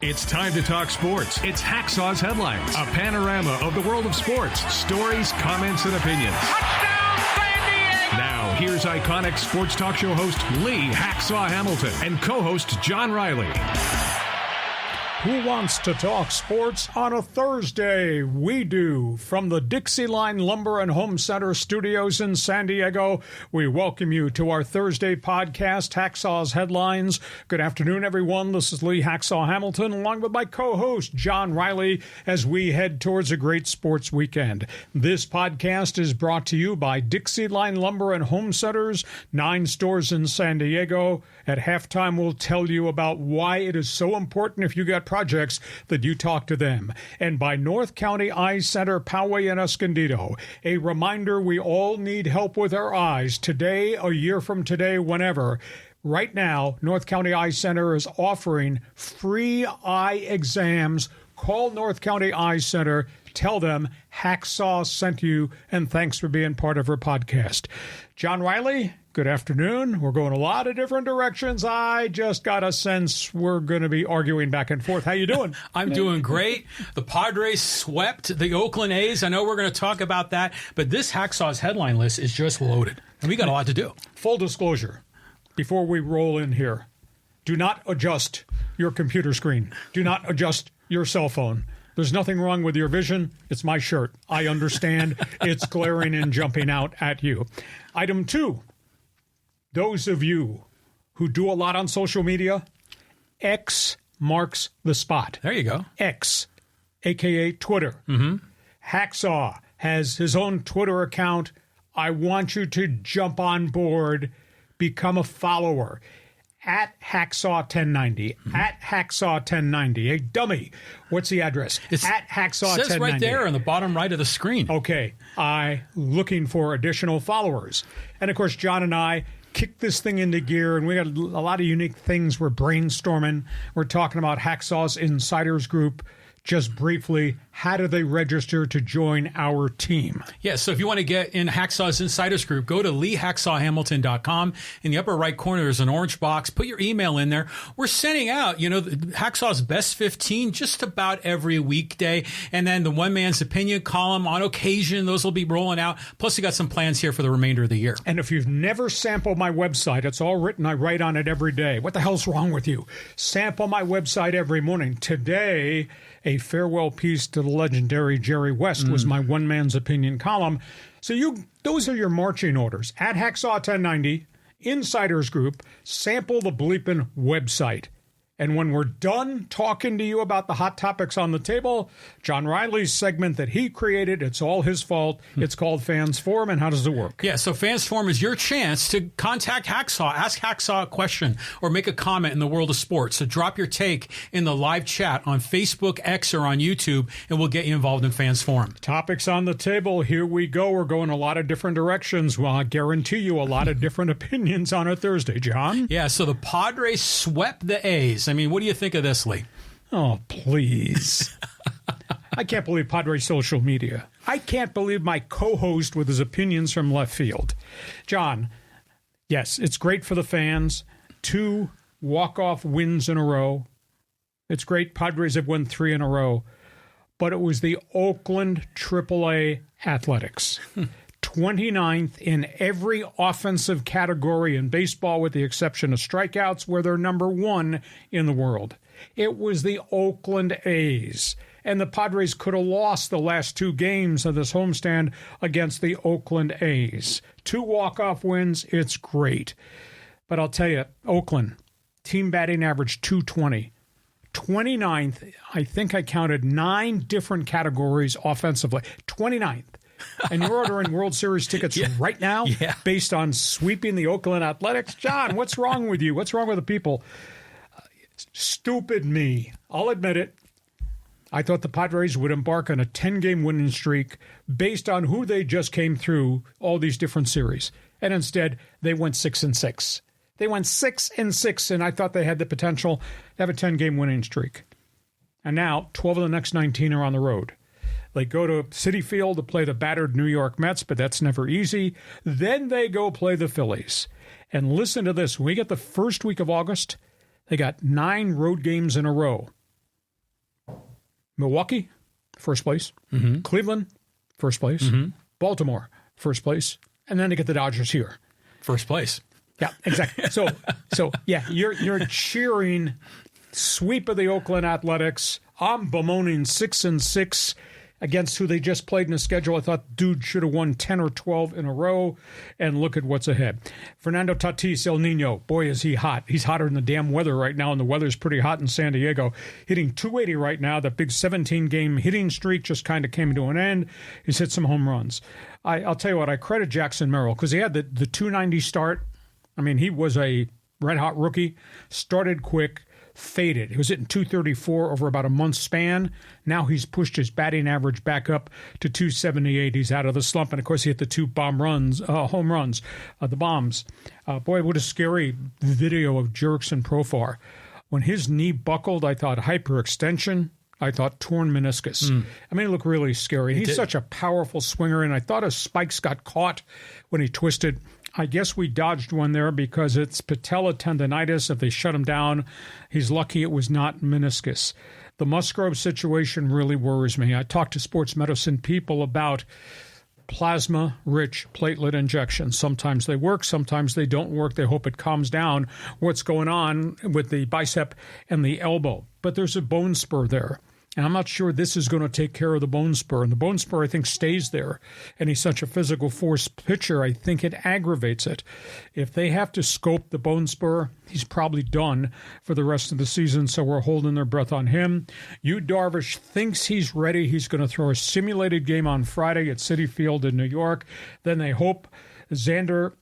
It's time to talk sports. It's Hacksaw's Headlines, a panorama of the world of sports, stories, comments, and opinions. Touchdown, San Diego! Now, here's iconic sports talk show host Lee Hacksaw Hamilton and co-host John Riley. Who wants to talk sports on a Thursday? We do. From the DIXIELINE Lumber and Home Center studios in San Diego, we welcome you to our Thursday podcast, Hacksaw's Headlines. Good afternoon, everyone. This is Lee Hacksaw Hamilton, along with my co-host, John Riley, as we head towards a great sports weekend. This podcast is brought to you by DIXIELINE Lumber and Home Centers, 9 stores in San Diego. At halftime, we'll tell you about why it is so important if you got projects that you talk to them. And by North County Eye Center, Poway and Escondido. A reminder, we all need help with our eyes today, a year from today, whenever. Right now, North County Eye Center is offering free eye exams. Call North County Eye Center. Tell them Hacksaw sent you, and thanks for being part of our podcast. John Riley, good afternoon. We're going a lot of different directions. I just got a sense we're going to be arguing back and forth. How you doing? I'm doing great. The Padres swept the Oakland A's. I know we're going to talk about that, but this Hacksaw's headline list is just loaded, and we got a lot to do. Full disclosure, before we roll in here, do not adjust your computer screen. Do not adjust your cell phone. There's nothing wrong with your vision. It's my shirt. I understand. It's glaring and jumping out at you. Item 2, those of you who do a lot on social media, X marks the spot. There you go. X, a.k.a. Twitter. Hacksaw has his own Twitter account. I want you to jump on board, become a follower. At Hacksaw1090, at Hacksaw1090, a dummy. What's the address? It's at Hacksaw1090. It says right there on the bottom right of the screen. Okay, looking for additional followers. And of course, John and I kick this thing into gear, and we got a lot of unique things we're brainstorming. We're talking about Hacksaw's Insiders Group. Just briefly, how do they register to join our team? Yeah, so if you want to get in Hacksaw's Insiders Group, go to leehacksawhamilton.com. In the upper right corner, there's an orange box. Put your email in there. We're sending out, Hacksaw's Best 15 just about every weekday. And then the One Man's Opinion column on occasion, those will be rolling out. Plus, we got some plans here for the remainder of the year. And if you've never sampled my website, it's all written. I write on it every day. What the hell's wrong with you? Sample my website every morning. Today, a farewell piece to the legendary Jerry West was my One Man's Opinion column. So those are your marching orders. At Hacksaw1090, Insiders Group, sample the bleeping website. And when we're done talking to you about the hot topics on the table, John Riley's segment that he created, it's all his fault. It's called Fans Forum, and how does it work? Yeah, so Fans Forum is your chance to contact Hacksaw, ask Hacksaw a question, or make a comment in the world of sports. So drop your take in the live chat on Facebook, X, or on YouTube, and we'll get you involved in Fans Forum. Topics on the table. Here we go. We're going a lot of different directions. Well, I guarantee you a lot of different opinions on a Thursday, John. Yeah, so the Padres swept the A's. I mean, what do you think of this, Lee? Oh, please. I can't believe Padres social media. I can't believe my co-host with his opinions from left field. John, yes, it's great for the fans. 2 walk-off wins in a row. It's great. Padres have won 3 in a row. But it was the Oakland AAA Athletics. 29th in every offensive category in baseball, with the exception of strikeouts, where they're number 1 in the world. It was the Oakland A's. And the Padres could have lost the last 2 games of this homestand against the Oakland A's. 2 walk-off wins, it's great. But I'll tell you, Oakland, team batting average 220. 29th, I think I counted 9 different categories offensively. 29th. And you're ordering World Series tickets right now based on sweeping the Oakland Athletics? John, what's wrong with you? What's wrong with the people? Stupid me. I'll admit it. I thought the Padres would embark on a 10-game winning streak based on who they just came through all these different series. And instead, they went 6-6. They went 6-6, and I thought they had the potential to have a 10-game winning streak. And now, 12 of the next 19 are on the road. They go to Citi Field to play the battered New York Mets, but that's never easy. Then they go play the Phillies. And listen to this. When we get the first week of August, they got 9 road games in a row. Milwaukee, first place. Cleveland, first place. Baltimore, first place. And then they get the Dodgers here. First place. Yeah, exactly. So yeah, you're cheering sweep of the Oakland Athletics. I'm bemoaning 6-6 against who they just played in the schedule. I thought dude should have won 10 or 12 in a row, and look at what's ahead. Fernando Tatis, El Nino, boy, is he hot. He's hotter than the damn weather right now, and the weather's pretty hot in San Diego. Hitting .280 right now. That big 17-game hitting streak just kind of came to an end. He's hit some home runs. I'll tell you what, I credit Jackson Merrill because he had the .290 start. I mean, he was a red-hot rookie, started quick, faded. He was hitting .234 over about a month span. Now he's pushed his batting average back up to .278. He's out of the slump. And, of course, he hit the 2 home runs, the bombs. Boy, what a scary video of Jerks and Profar. When his knee buckled, I thought hyperextension. I thought torn meniscus. I mean, it looked really scary. He's such a powerful swinger, and I thought his spikes got caught when he twisted. I guess we dodged one there because it's patella tendonitis. If they shut him down, he's lucky it was not meniscus. The Musgrove situation really worries me. I talked to sports medicine people about plasma-rich platelet injections. Sometimes they work, sometimes they don't work. They hope it calms down what's going on with the bicep and the elbow. But there's a bone spur there. And I'm not sure this is going to take care of the bone spur. And the bone spur, I think, stays there. And he's such a physical force pitcher, I think it aggravates it. If they have to scope the bone spur, he's probably done for the rest of the season. So we're holding their breath on him. Darvish thinks he's ready. He's going to throw a simulated game on Friday at Citi Field in New York. Then they hope XANDER,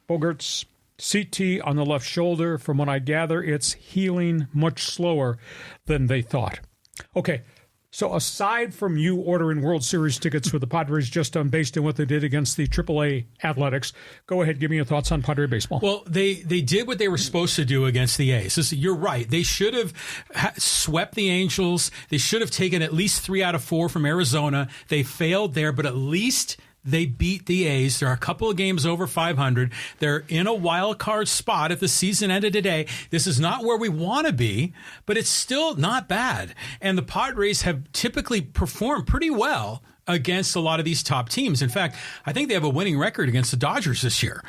Bogaerts, CT on the left shoulder. From what I gather, it's healing much slower than they thought. Okay, so aside from you ordering World Series tickets for the Padres just based on what they did against the AAA Athletics, go ahead, give me your thoughts on Padre baseball. Well, they did what they were supposed to do against the A's. You're right. They should have swept the Angels. They should have taken at least 3 out of 4 from Arizona. They failed there, but at least they beat the A's. They're a couple of games over 500. They're in a wild card spot if the season ended today. This is not where we want to be, but it's still not bad. And the Padres have typically performed pretty well against a lot of these top teams. In fact, I think they have a winning record against the Dodgers this year.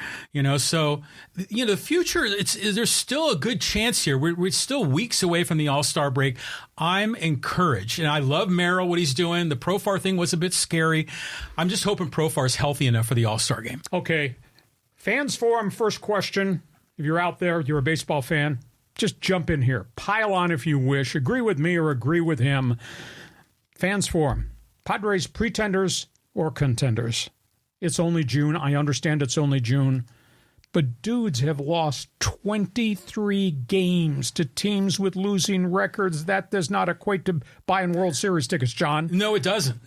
So the future, there's still a good chance here. We're still weeks away from the All-Star break. I'm encouraged, and I love Merrill, what he's doing. The Profar thing was a bit scary. I'm just hoping Profar is healthy enough for the All-Star game. Okay. Fans Forum, first question. If you're out there, you're a baseball fan, just jump in here. Pile on if you wish. Agree with me or agree with him. Fans Forum. Padres pretenders or contenders? It's only June. I understand it's only June. But dudes have lost 23 games to teams with losing records. That does not equate to buying World Series tickets, John. No, it doesn't.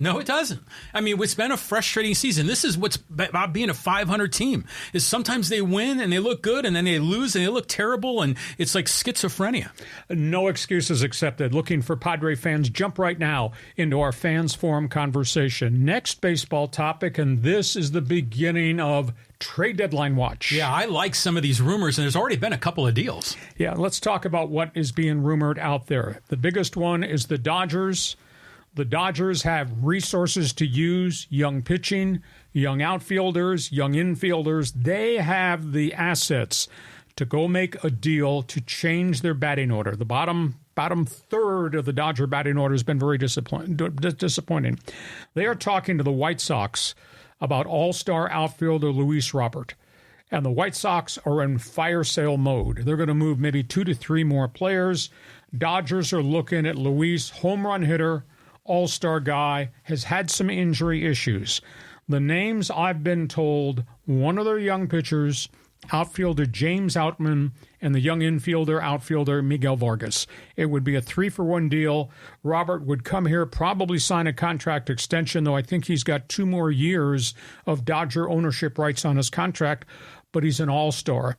I mean, it's been a frustrating season. This is what's about being a 500 team, is sometimes they win and they look good, and then they lose and they look terrible, and it's like schizophrenia. No excuses accepted. Looking for Padre fans, jump right now into our Fans Forum conversation. Next baseball topic, and this is the beginning of trade deadline watch. Yeah, I like some of these rumors, and there's already been a couple of deals. Yeah, let's talk about what is being rumored out there. The biggest one is the Dodgers. The Dodgers have resources to use, young pitching, young outfielders, young infielders. They have the assets to go make a deal to change their batting order. The bottom third of the Dodger batting order has been very disappointing. They are talking to the White Sox about all-star outfielder Luis Robert. And the White Sox are in fire sale mode. They're going to move maybe 2 to 3 more players. Dodgers are looking at Luis, home run hitter, all-star guy, has had some injury issues. The names I've been told, one of their young pitchers, outfielder James Outman, and the young infielder, outfielder Miguel Vargas. It would be a 3-for-1 deal. Robert would come here, probably sign a contract extension, though I think he's got 2 more years of Dodger ownership rights on his contract, but he's an all-star.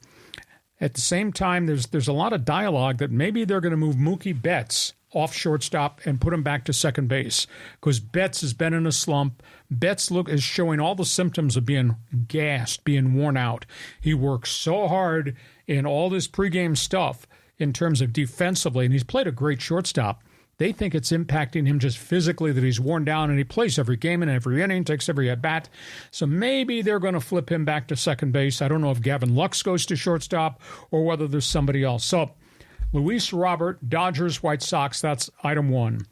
At the same time, there's a lot of dialogue that maybe they're going to move Mookie Betts off shortstop and put him back to second base, because Betts has been in a slump. Betts is showing all the symptoms of being gassed, being worn out. He works so hard in all this pregame stuff in terms of defensively, and he's played a great shortstop. They think it's impacting him just physically, that he's worn down, and he plays every game and every inning, takes every at-bat. So maybe they're going to flip him back to second base. I don't know if Gavin Lux goes to shortstop or whether there's somebody else. So Luis Robert, Dodgers, White Sox, that's item 1.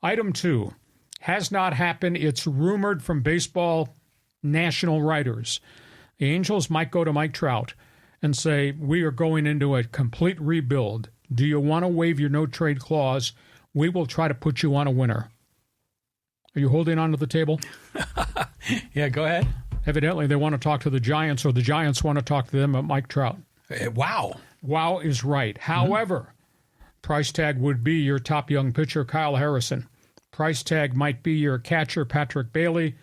Item 2, has not happened. It's rumored from baseball national writers. The Angels might go to Mike Trout and say, we are going into a complete rebuild. Do you want to waive your no-trade clause? We will try to put you on a winner. Are you holding on to the table? Yeah, go ahead. Evidently, they want to talk to the Giants, or the Giants want to talk to them about Mike Trout. Wow. Wow is right. However, price tag would be your top young pitcher, Kyle Harrison. Price tag might be your catcher, Patrick Bailey.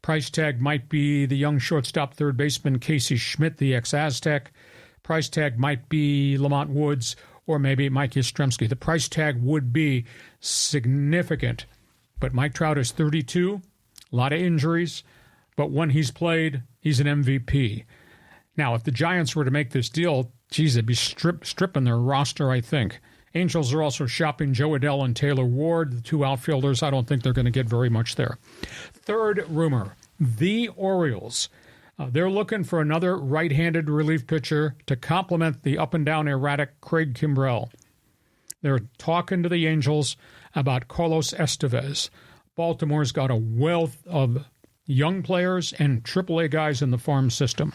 Price tag might be the young shortstop third baseman, Casey Schmidt, the ex-Aztec. Price tag might be Lamont Woods, or maybe Mike Yastrzemski. The price tag would be significant. But Mike Trout is 32, a lot of injuries, but when he's played, he's an MVP. Now, if the Giants were to make this deal, geez, they'd be stripping their roster, I think. Angels are also shopping Joe Adell and Taylor Ward, the 2 outfielders. I don't think they're going to get very much there. Third rumor, the Orioles. They're looking for another right-handed relief pitcher to complement the up-and-down erratic Craig Kimbrell. They're talking to the Angels about Carlos Estevez. Baltimore's got a wealth of young players and AAA guys in the farm system.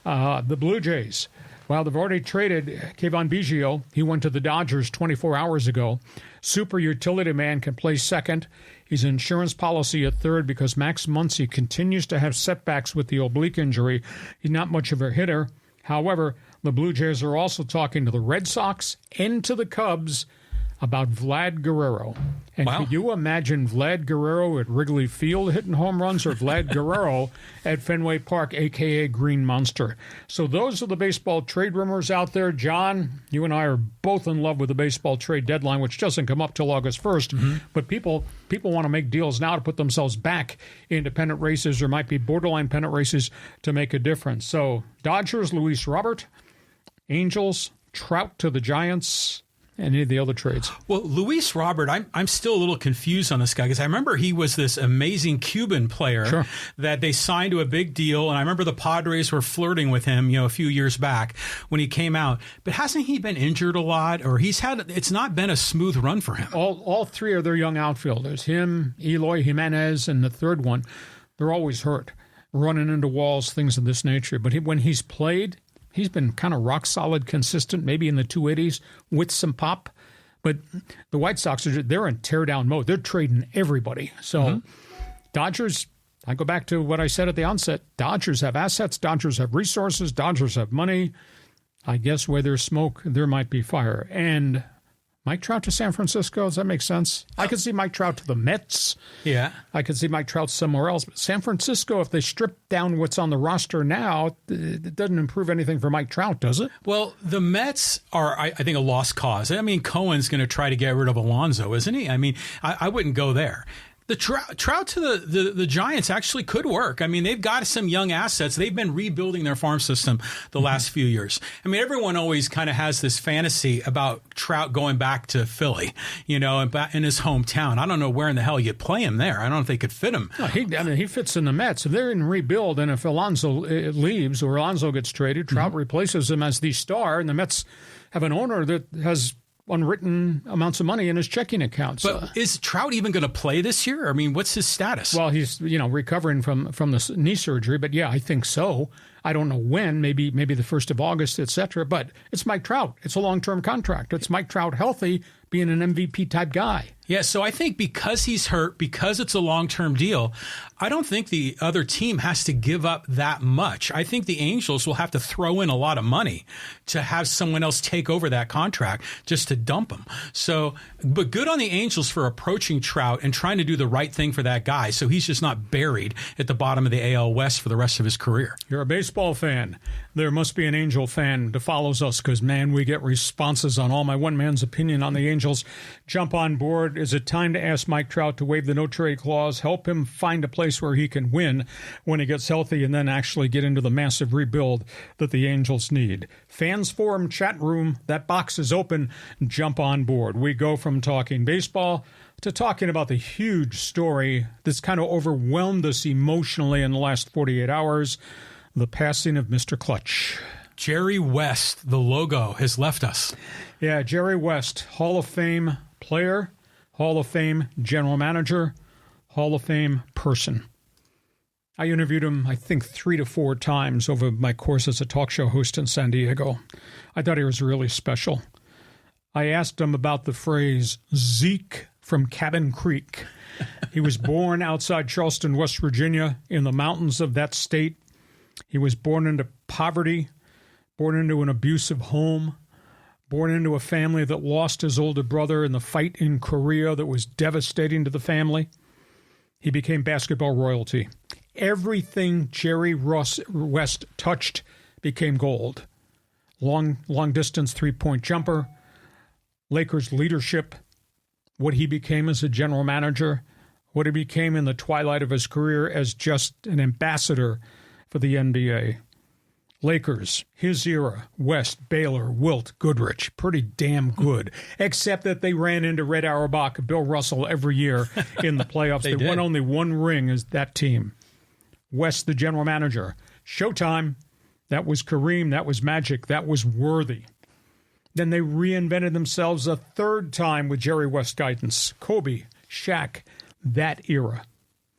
The Blue Jays, well, they've already traded Kayvon Biggio. He went to the Dodgers 24 hours ago. Super utility man can play second. His insurance policy at third because Max Muncy continues to have setbacks with the oblique injury. He's not much of a hitter. However, the Blue Jays are also talking to the Red Sox and to the Cubs about Vlad Guerrero. And wow. Can you imagine Vlad Guerrero at Wrigley Field hitting home runs, or Vlad Guerrero at Fenway Park, a.k.a. Green Monster? So those are the baseball trade rumors out there. John, you and I are both in love with the baseball trade deadline, which doesn't come up till August 1st. But people want to make deals now to put themselves back into pennant races, or might be borderline pennant races, to make a difference. So Dodgers, Luis Robert. Angels, Trout to the Giants. Any of the other trades? Well, Luis Robert, I'm still a little confused on this guy, because I remember he was this amazing Cuban player that they signed to a big deal, and I remember the Padres were flirting with him, a few years back when he came out. But hasn't he been injured a lot, or it's not been a smooth run for him? All 3 of their young outfielders, him, Eloy Jimenez, and the third one, they're always hurt, running into walls, things of this nature. But when he's played, he's been kind of rock-solid, consistent, maybe in the 280s with some pop. But the White Sox, they're in tear-down mode. They're trading everybody. So Dodgers, I go back to what I said at the onset. Dodgers have assets. Dodgers have resources. Dodgers have money. I guess where there's smoke, there might be fire. And Mike Trout to San Francisco, does that make sense? I could see Mike Trout to the Mets. Yeah. I could see Mike Trout somewhere else. But San Francisco, if they strip down what's on the roster now, it doesn't improve anything for Mike Trout, does it? Well, the Mets are, I think, a lost cause. I mean, Cohen's going to try to get rid of Alonso, isn't he? I mean, I wouldn't go there. The Trout to the Giants actually could work. I mean, they've got some young assets. They've been rebuilding their farm system the last few years. I mean, everyone always kind of has this fantasy about Trout going back to Philly, in his hometown. I don't know where in the hell you'd play him there. I don't know if they could fit him. No, he fits in the Mets. If they're in rebuild, and if Alonso leaves or Alonso gets traded, Trout replaces him as the star, and the Mets have an owner that has unwritten amounts of money in his checking accounts. But is Trout even going to play this year? I mean, what's his status? Well, he's recovering from the knee surgery, but yeah, I think so. I don't know when, maybe the 1st of August, etc. But it's Mike Trout. It's a long-term contract. It's Mike Trout healthy, being an MVP type guy. Yeah, so I think because he's hurt, because it's a long-term deal, I don't think the other team has to give up that much. I think the Angels will have to throw in a lot of money to have someone else take over that contract just to dump him. So, but good on the Angels for approaching Trout and trying to do the right thing for that guy so he's just not buried at the bottom of the AL West for the rest of his career. You're a baseball fan. There must be an Angel fan that follows us because, man, we get responses on all my one man's opinion on the Angels. Jump on board. is it time to ask Mike Trout to waive the no-trade clause, help him find a place where he can win when he gets healthy, and then actually get into the massive rebuild that the Angels need? Fans Forum chat room, that box is open. Jump on board. We go from talking baseball to talking about the huge story that's kind of overwhelmed us emotionally in the last 48 hours, the passing of Mr. Clutch. Jerry West, the logo, has left us. Yeah, Jerry West, Hall of Fame player, Hall of Fame general manager, Hall of Fame person. I interviewed him, I think, 3 to 4 times over my course as a talk show host in San Diego. I thought he was really special. I asked him about the phrase Zeke from Cabin Creek. He was born outside Charleston, West Virginia, in the mountains of that state. He was born into poverty, born into an abusive home, born into a family that lost his older brother in the fight in Korea that was devastating to the family. He became basketball royalty. Everything Jerry West touched became gold. Long distance three-point jumper, Lakers leadership, what he became as a general manager, what he became in the twilight of his career as just an ambassador for the NBA. Lakers, his era, West, Baylor, Wilt, Goodrich, pretty damn good, except that they ran into Red Auerbach, Bill Russell every year in the playoffs. They won only one ring as that team. West, the general manager. Showtime, that was Kareem, that was Magic, that was Worthy. Then they reinvented themselves a third time with Jerry West guidance. Kobe, Shaq, that era.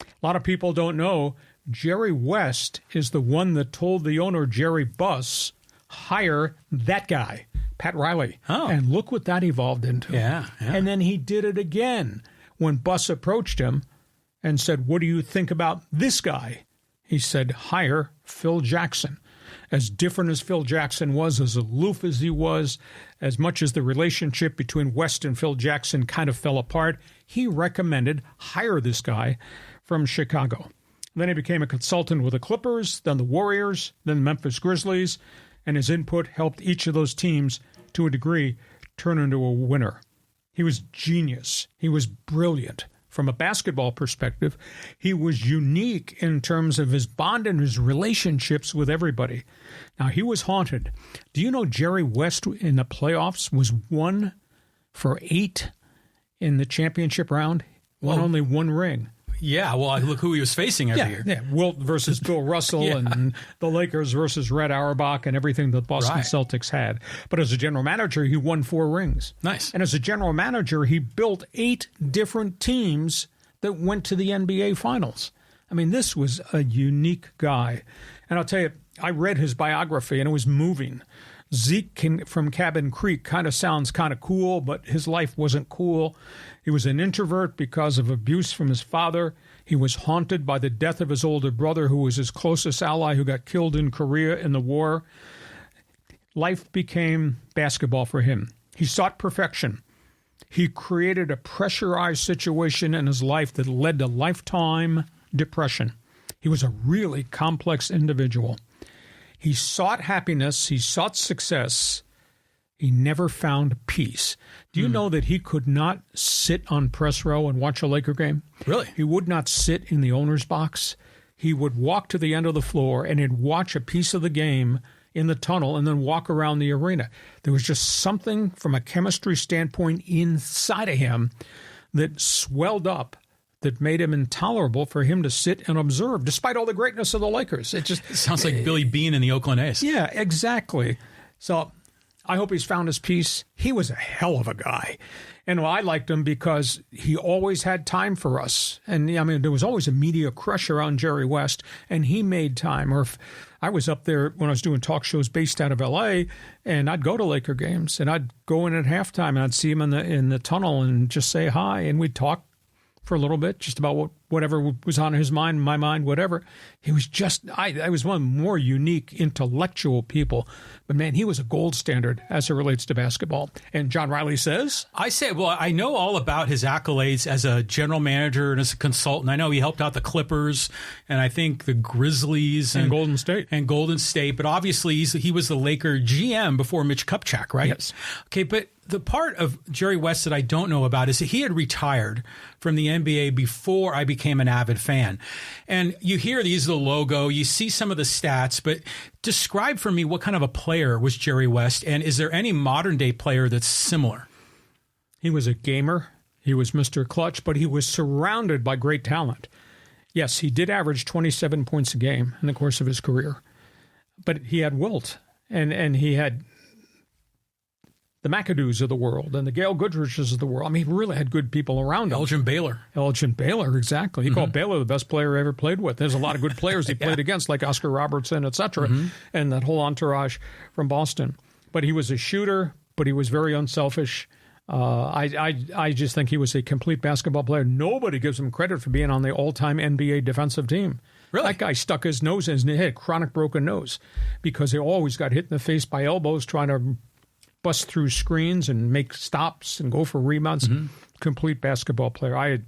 A lot of people don't know Jerry West is the one that told the owner, Jerry Buss, hire that guy, Pat Riley. Oh. And look what that evolved into. Yeah. And then he did it again when Buss approached him and said, what do you think about this guy? He said, hire Phil Jackson. As different as Phil Jackson was, as aloof as he was, as much as the relationship between West and Phil Jackson kind of fell apart, he recommended hire this guy from Chicago. Then he became a consultant with the Clippers, then the Warriors, then the Memphis Grizzlies, and his input helped each of those teams, to a degree, turn into a winner. He was genius. He was brilliant. From a basketball perspective, he was unique in terms of his bond and his relationships with everybody. Now, he was haunted. Do you know Jerry West in the playoffs was 1 for 8 in the championship round? Won only one ring. Yeah, well, look who he was facing every year. Yeah, Wilt versus Bill Russell and the Lakers versus Red Auerbach and everything the Boston Celtics had. But as a general manager, he won 4 rings. Nice. And as a general manager, he built 8 different teams that went to the NBA Finals. I mean, this was a unique guy. And I'll tell you, I read his biography, and it was moving. Zeke from Cabin Creek kind of sounds kind of cool, but his life wasn't cool. He was an introvert because of abuse from his father. He was haunted by the death of his older brother, who was his closest ally, who got killed in Korea in the war. Life became basketball for him. He sought perfection. He created a pressurized situation in his life that led to lifetime depression. He was a really complex individual. He sought happiness. He sought success. He never found peace. Do you know that he could not sit on press row and watch a Laker game? Really? He would not sit in the owner's box. He would walk to the end of the floor and he'd watch a piece of the game in the tunnel and then walk around the arena. There was just something from a chemistry standpoint inside of him that swelled up that made him intolerable for him to sit and observe, despite all the greatness of the Lakers. It sounds like Billy Beane in the Oakland A's. Yeah, exactly. So I hope he's found his peace. He was a hell of a guy. And I liked him because he always had time for us. And I mean, there was always a media crush around Jerry West, and he made time. Or if I was up there when I was doing talk shows based out of L.A., and I'd go to Laker games, and I'd go in at halftime, and I'd see him in the tunnel and just say hi, and we'd talk for a little bit, just about whatever was on his mind, my mind, whatever. He was just, I was one of the more unique intellectual people. But man, he was a gold standard as it relates to basketball. And John Riley says? I say, well, I know all about his accolades as a general manager and as a consultant. I know he helped out the Clippers and I think the Grizzlies. And Golden State. And Golden State. But obviously he was the Laker GM before Mitch Kupchak, right? Yes. Okay, but the part of Jerry West that I don't know about is that he had retired from the NBA before I became an avid fan. And you hear the logo, you see some of the stats, but describe for me what kind of a player was Jerry West, and is there any modern day player that's similar? He was a gamer. He was Mr. Clutch, but he was surrounded by great talent. Yes, he did average 27 points a game in the course of his career, but he had Wilt, and he had the McAdoos of the world and the Gail Goodriches of the world. I mean, he really had good people around him. Elgin Baylor, exactly. He called Baylor the best player he ever played with. There's a lot of good players he played against, like Oscar Robertson, et cetera, and that whole entourage from Boston. But he was a shooter, but he was very unselfish. I just think he was a complete basketball player. Nobody gives him credit for being on the all-time NBA defensive team. Really? That guy stuck his nose in his head, chronic broken nose, because he always got hit in the face by elbows trying to bust through screens and make stops and go for rebounds. Complete basketball player.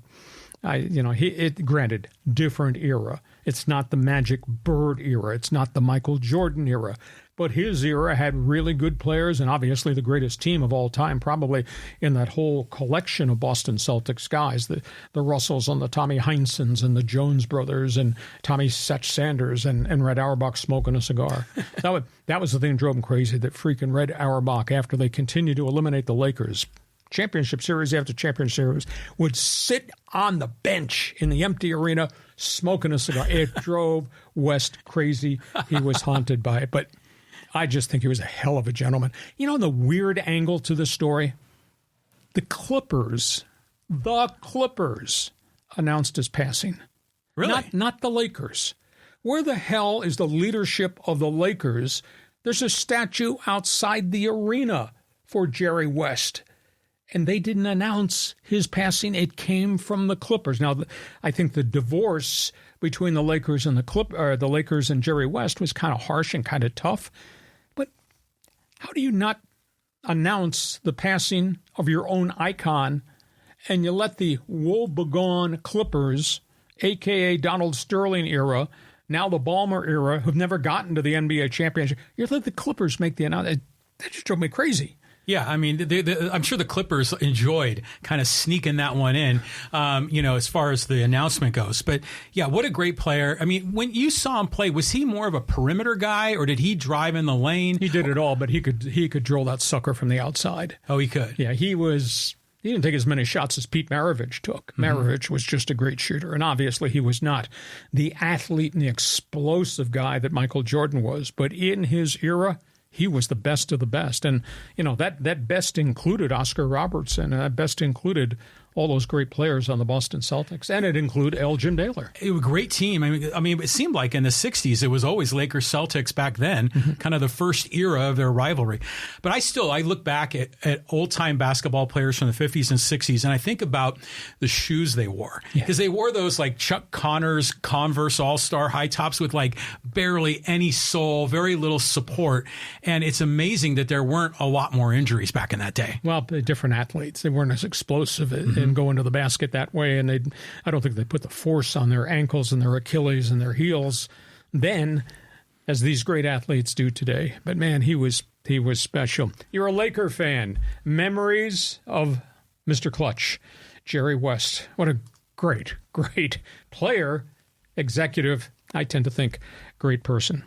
Granted, different era. It's not the Magic Bird era. It's not the Michael Jordan era. But his era had really good players and obviously the greatest team of all time, probably in that whole collection of Boston Celtics guys, the Russells and the Tommy Heinsohns and the Jones brothers and Tommy Setch Sanders and Red Auerbach smoking a cigar. That was the thing that drove him crazy, that freaking Red Auerbach, after they continued to eliminate the Lakers, championship series after championship series, would sit on the bench in the empty arena smoking a cigar. It drove West crazy. He was haunted by it. But I just think he was a hell of a gentleman. You know the weird angle to the story? The Clippers announced his passing. Really? Not the Lakers. Where the hell is the leadership of the Lakers? There's a statue outside the arena for Jerry West, and they didn't announce his passing. It came from the Clippers. Now, I think the divorce between the Lakers and the Lakers and Jerry West was kind of harsh and kind of tough. But how do you not announce the passing of your own icon, and you let the woe-begone Clippers, a.k.a. Donald Sterling era, now the Ballmer era, who've never gotten to the NBA championship, you let the Clippers make the announcement? That just drove me crazy. Yeah, I mean, I'm sure the Clippers enjoyed kind of sneaking that one in, as far as the announcement goes. But, yeah, what a great player. I mean, when you saw him play, was he more of a perimeter guy, or did he drive in the lane? He did it all, but he could drill that sucker from the outside. Oh, he could? Yeah, he didn't take as many shots as Pete Maravich took. Maravich was just a great shooter, and obviously he was not the athlete and the explosive guy that Michael Jordan was. But in his era, he was the best of the best. And, that best included Oscar Robertson, and that best included all those great players on the Boston Celtics, and it included Elgin Baylor. It was a great team. I mean, it seemed like in the 60s, it was always Lakers-Celtics back then, kind of the first era of their rivalry. But I look back at old-time basketball players from the 50s and 60s, and I think about the shoes they wore. Because they wore those like Chuck Connors Converse All-Star high tops with like barely any sole, very little support. And it's amazing that there weren't a lot more injuries back in that day. Well, different athletes. They weren't as explosive and going to the basket that way, and I don't think they put the force on their ankles and their Achilles and their heels then as these great athletes do today. But man, he was special. You're a Laker fan. Memories of Mr. Clutch, Jerry West. What a great player, executive, I tend to think great person.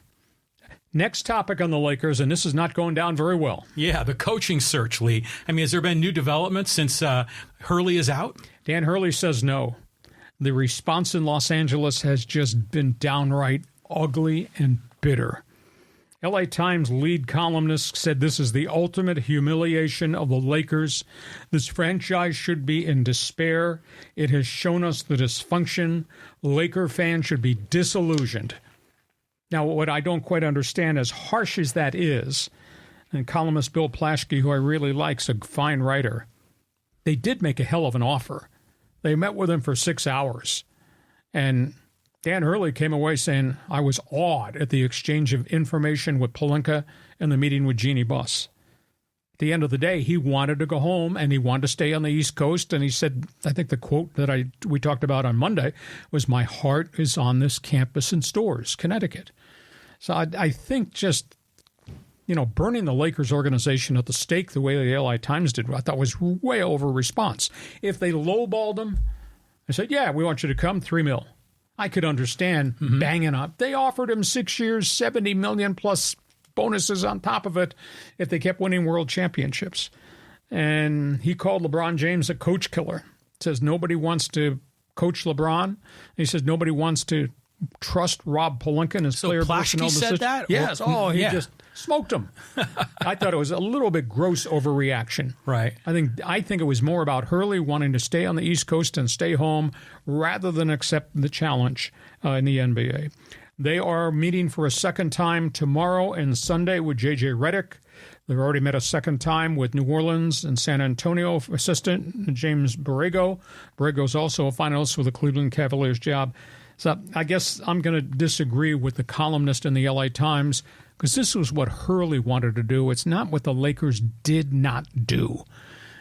Next topic on the Lakers, and this is not going down very well. Yeah, the coaching search, Lee. I mean, has there been new developments since Hurley is out? Dan Hurley says no. The response in Los Angeles has just been downright ugly and bitter. LA Times lead columnist said this is the ultimate humiliation of the Lakers. This franchise should be in despair. It has shown us the dysfunction. Laker fans should be disillusioned. Now, what I don't quite understand, as harsh as that is, and columnist Bill Plaschke, who I really like, is a fine writer, they did make a hell of an offer. They met with him for 6 hours. And Dan Hurley came away saying, I was awed at the exchange of information with Pelinka and the meeting with Jeannie Buss. At the end of the day, he wanted to go home, and he wanted to stay on the East Coast. And he said, I think the quote that we talked about on Monday was, my heart is on this campus in Storrs, Connecticut. So I think just burning the Lakers organization at the stake the way the LA Times did, I thought was way over response. If they lowballed them, they said, yeah, we want you to come, $3 million. I could understand banging up. They offered him 6 years, $70 million plus bonuses on top of it if they kept winning world championships. And he called LeBron James a coach killer. Says nobody wants to coach LeBron. He says nobody wants to trust Rob Pelinka and his player personnel. Plaschke said that? Yes. He just smoked him. I thought it was a little bit gross overreaction. Right. I think it was more about Hurley wanting to stay on the East Coast and stay home rather than accept the challenge in the NBA. They are meeting for a second time tomorrow and Sunday with J.J. Redick. They've already met a second time with New Orleans and San Antonio assistant James Borrego. Borrego's also a finalist for the Cleveland Cavaliers job. So I guess I'm going to disagree with the columnist in the LA Times because this was what Hurley wanted to do. It's not what the Lakers did not do.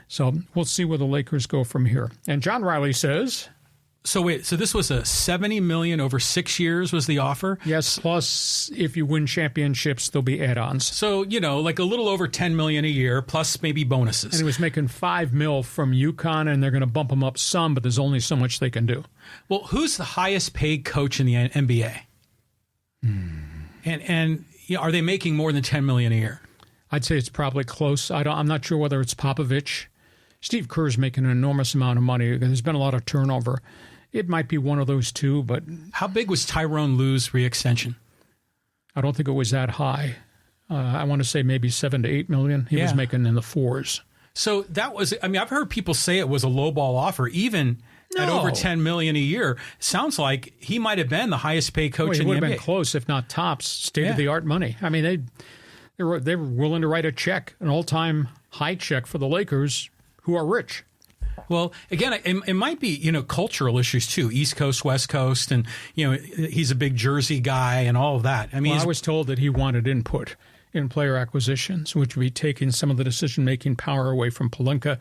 So we'll see where the Lakers go from here. And John Riley says... So this was a $70 million over 6 years was the offer? Yes, plus if you win championships, there'll be add-ons. So, like a little over $10 million a year, plus maybe bonuses. And he was making $5 million from UConn, and they're going to bump him up some, but there's only so much they can do. Well, who's the highest paid coach in the NBA? And are they making more than $10 million a year? I'd say it's probably close. I'm not sure whether it's Popovich. Steve Kerr's making an enormous amount of money. There's been a lot of turnover. It might be one of those two, but... How big was Tyronn Lue's re-extension? I don't think it was that high. I want to say maybe $7 to $8 million. He was making in the fours. So that was... I've heard people say it was a lowball offer, even at over $10 million a year. Sounds like he might have been the highest paid coach in the NBA. He would have been close, if not tops, state-of-the-art money. I mean, they were willing to write a check, an all-time high check for the Lakers, who are rich. Well, again, it might be, cultural issues too. East Coast, West Coast, and, he's a big Jersey guy and all of that. I mean, I was told that he wanted input in player acquisitions, which would be taking some of the decision-making power away from Pelinka,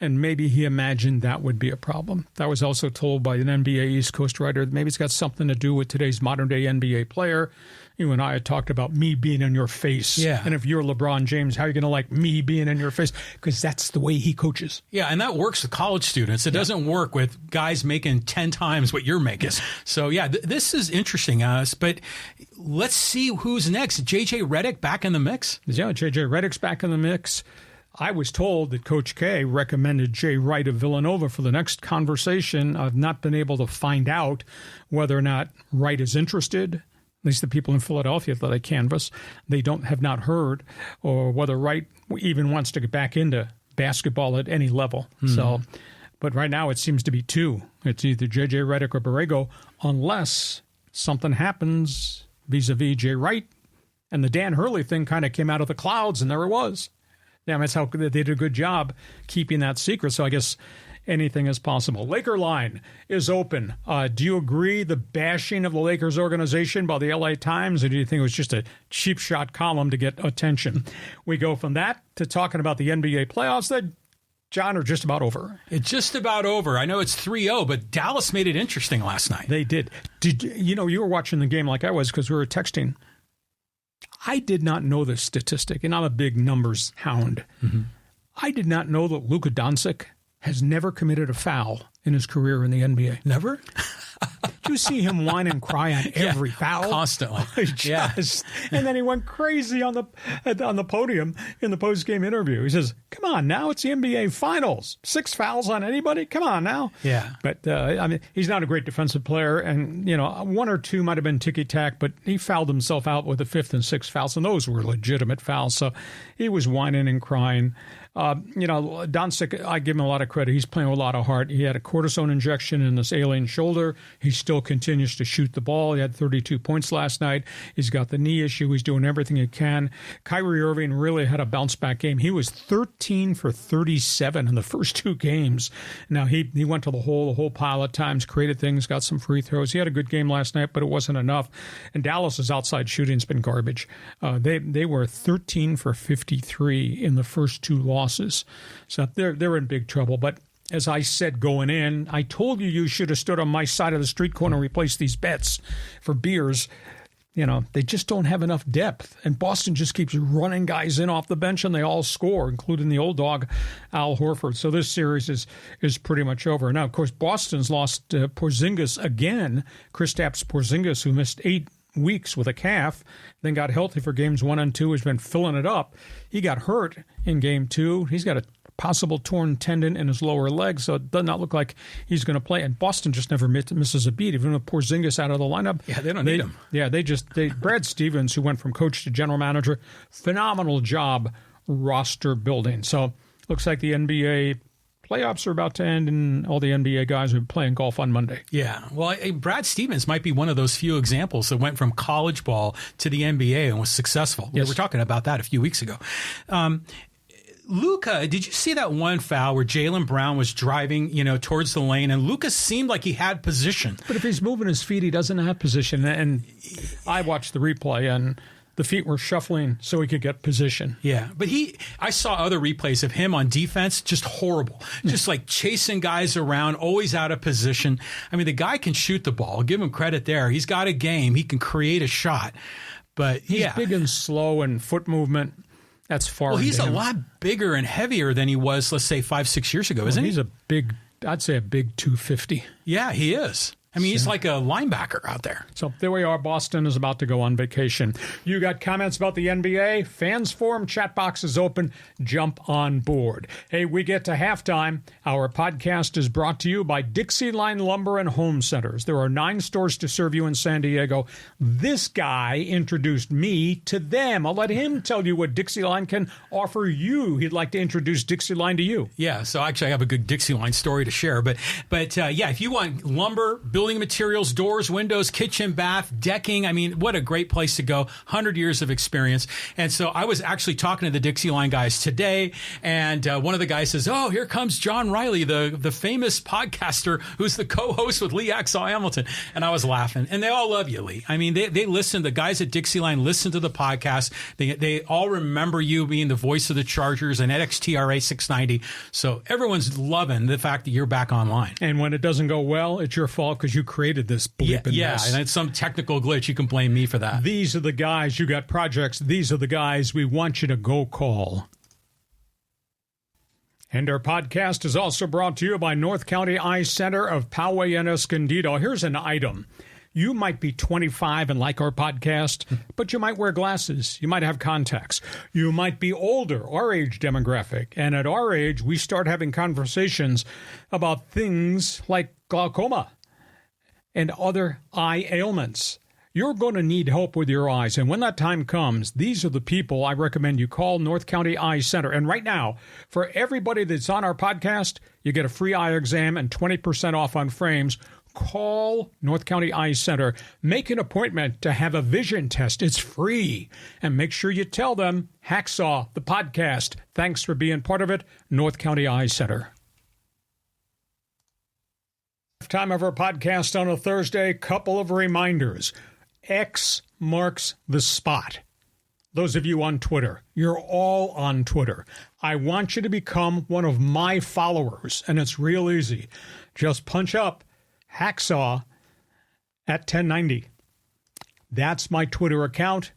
and maybe he imagined that would be a problem. That was also told by an NBA East Coast writer that maybe it's got something to do with today's modern-day NBA player. You and I had talked about me being in your face. Yeah. And if you're LeBron James, how are you going to like me being in your face? Because that's the way he coaches. Yeah, and that works with college students. It doesn't work with guys making 10 times what you're making. Yes. So, this is interesting, but let's see who's next. J.J. Redick back in the mix? Yeah, J.J. Redick's back in the mix. I was told that Coach K recommended Jay Wright of Villanova for the next conversation. I've not been able to find out whether or not Wright is interested. At least the people in Philadelphia that I canvass, they have not heard, or whether Wright even wants to get back into basketball at any level. So, but right now it seems to be two. It's either J.J. Redick or Borrego, unless something happens vis-a-vis Jay Wright, and the Dan Hurley thing kind of came out of the clouds, and there it was. Yeah, that's how they did a good job keeping that secret. So I guess anything is possible. Laker line is open. Do you agree the bashing of the Lakers organization by the LA Times, or do you think it was just a cheap shot column to get attention? We go from that to talking about the NBA playoffs that, John, are just about over. It's just about over. I know it's 3-0, but Dallas made it interesting last night. They did. You were watching the game like I was because we were texting. I did not know this statistic, and I'm a big numbers hound. I did not know that Luka Doncic has never committed a foul in his career in the NBA. Never? Did you see him whine and cry on every foul? Constantly. And then he went crazy on the podium in the post-game interview. He says, come on now, it's the NBA Finals. 6 fouls on anybody? Come on now. Yeah. But, he's not a great defensive player, and, 1 or 2 might have been ticky-tack, but he fouled himself out with the 5th and 6th fouls, and those were legitimate fouls. So he was whining and crying. Doncic, I give him a lot of credit. He's playing with a lot of heart. He had a cortisone injection in this alien shoulder. He still continues to shoot the ball. He had 32 points last night. He's got the knee issue. He's doing everything he can. Kyrie Irving really had a bounce-back game. He was 13 for 37 in the first 2 games. Now, he went to the whole pile of times, created things, got some free throws. He had a good game last night, but it wasn't enough. And Dallas's outside shooting's been garbage. They were 13 for 53 in the first 2 losses. So they're in big trouble. But as I said going in, I told you should have stood on my side of the street corner and replaced these bets for beers. they just don't have enough depth. And Boston just keeps running guys in off the bench, and they all score, including the old dog, Al Horford. So this series is pretty much over. Now, of course, Boston's lost Porzingis again, Kristaps Porzingis, who missed 8 weeks with a calf, then got healthy for games 1 and 2, has been filling it up. He got hurt in game 2. He's got a possible torn tendon in his lower leg, so it does not look like he's going to play. And Boston just never misses a beat, even with Porzingis out of the lineup. Yeah, they don't need him. Yeah, Brad Stevens, who went from coach to general manager, phenomenal job roster building. So looks like the NBA playoffs are about to end, and all the NBA guys are playing golf on Monday. Yeah. Well, Brad Stevens might be one of those few examples that went from college ball to the NBA and was successful. Yes. We were talking about that a few weeks ago. Luka, did you see that one foul where Jaylen Brown was driving, towards the lane, and Luka seemed like he had position? But if he's moving his feet, he doesn't have position. And I watched the replay, and the feet were shuffling so he could get position. Yeah, but I saw other replays of him on defense, just horrible. Just like chasing guys around, always out of position. I mean, the guy can shoot the ball. I'll give him credit there. He's got a game. He can create a shot. But he's big and slow and foot movement. That's far. Well, he's a lot bigger and heavier than he was, let's say, 5-6 years ago, isn't he? He's I'd say a big 250. Yeah, he is. I mean, he's like a linebacker out there. So there we are. Boston is about to go on vacation. You got comments about the NBA? Fans Forum chat box is open. Jump on board. Hey, we get to halftime. Our podcast is brought to you by DIXIELINE Lumber and Home Centers. There are 9 stores to serve you in San Diego. This guy introduced me to them. I'll let him tell you what DIXIELINE can offer you. He'd like to introduce DIXIELINE to you. Yeah, so actually I have a good DIXIELINE story to share. But yeah, if you want lumber, building materials, doors, windows, kitchen, bath, decking. I mean, what a great place to go. 100 years of experience. And so I was actually talking to the DIXIELINE guys today, and one of the guys says, "Oh, here comes John Riley, the famous podcaster who's the co-host with Lee Hacksaw Hamilton." And I was laughing. And they all love you, Lee. I mean, they listen. The guys at DIXIELINE listen to the podcast. They all remember you being the voice of the Chargers and NXTRA 690. So everyone's loving the fact that you're back online. And when it doesn't go well, it's your fault because you created this bleeping mess. And it's some technical glitch. You can blame me for that. These are the guys. You got projects. These are the guys we want you to go call. And our podcast is also brought to you by North County Eye Center of Poway and Escondido. Here's an item. You might be 25 and like our podcast, but you might wear glasses. You might have contacts. You might be older, our age demographic. And at our age, we start having conversations about things like glaucoma and other eye ailments. You're going to need help with your eyes. And when that time comes, these are the people I recommend you call North County Eye Center. And right now, for everybody that's on our podcast, you get a free eye exam and 20% off on frames. Call North County Eye Center. Make an appointment to have a vision test. It's free. And make sure you tell them, Hacksaw, the podcast. Thanks for being part of it, North County Eye Center. Time of our podcast on a Thursday, couple of reminders. X marks the spot. Those of you on Twitter, you're all on Twitter. I want you to become one of my followers, and it's real easy. Just punch up Hacksaw at 1090. That's my Twitter account.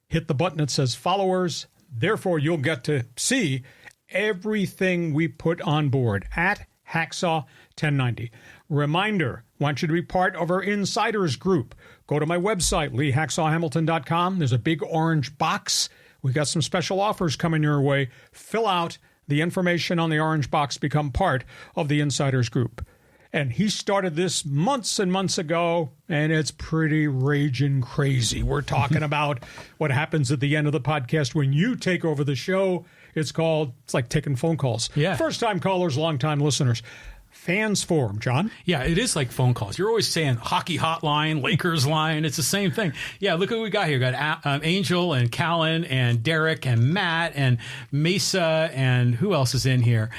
Hit the button that says followers. Therefore, you'll get to see everything we put on board at Hacksaw 1090. Reminder, want you to be part of our Insiders group. Go to my website, LeeHacksawHamilton.com. There's a big orange box. We've got some special offers coming your way. Fill out the information on the orange box. Become part of the Insiders group. And he started this months and months ago, and it's pretty raging crazy. We're talking about what happens at the end of the podcast when you take over the show. It's like taking phone calls. Yeah. First-time callers, long-time listeners. Fans Forum, John? Yeah, it is like phone calls. You're always saying hockey hotline, Lakers line. It's the same thing. Yeah, look what we got here. We got Angel and Callan and Derek and Matt and Mesa and who else is in here?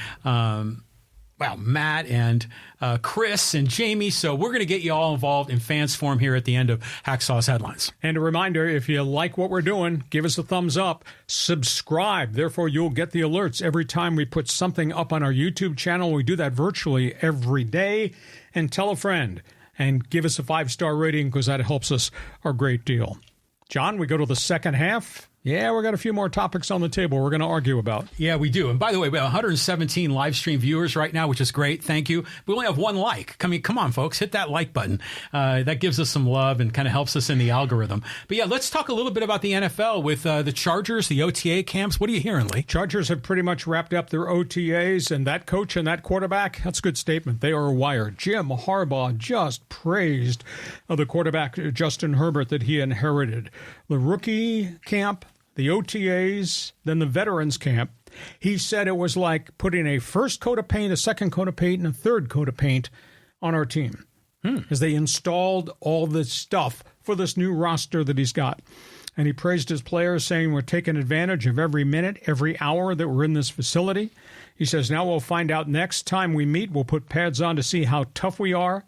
Matt and Chris and Jamie. So we're going to get you all involved in Fans Forum here at the end of Hacksaw's Headlines. And a reminder, if you like what we're doing, give us a thumbs up, subscribe. Therefore, you'll get the alerts every time we put something up on our YouTube channel. We do that virtually every day. And tell a friend and give us a 5-star rating because that helps us a great deal. John, we go to the second half. Yeah, we got a few more topics on the table we're going to argue about. Yeah, we do. And by the way, we have 117 live stream viewers right now, which is great. Thank you. We only have one like. I mean, come on, folks, hit that like button. That gives us some love and kind of helps us in the algorithm. But yeah, let's talk a little bit about the NFL with the Chargers, the OTA camps. What are you hearing, Lee? Chargers have pretty much wrapped up their OTAs, and that coach and that quarterback, that's a good statement. They are wired. Jim Harbaugh just praised the quarterback, Justin Herbert, that he inherited. The rookie camp, the OTAs, then the veterans camp. He said it was like putting a first coat of paint, a second coat of paint, and a third coat of paint on our team as they installed all this stuff for this new roster that he's got. And he praised his players, saying we're taking advantage of every minute, every hour that we're in this facility. He says, now we'll find out next time we meet. We'll put pads on to see how tough we are.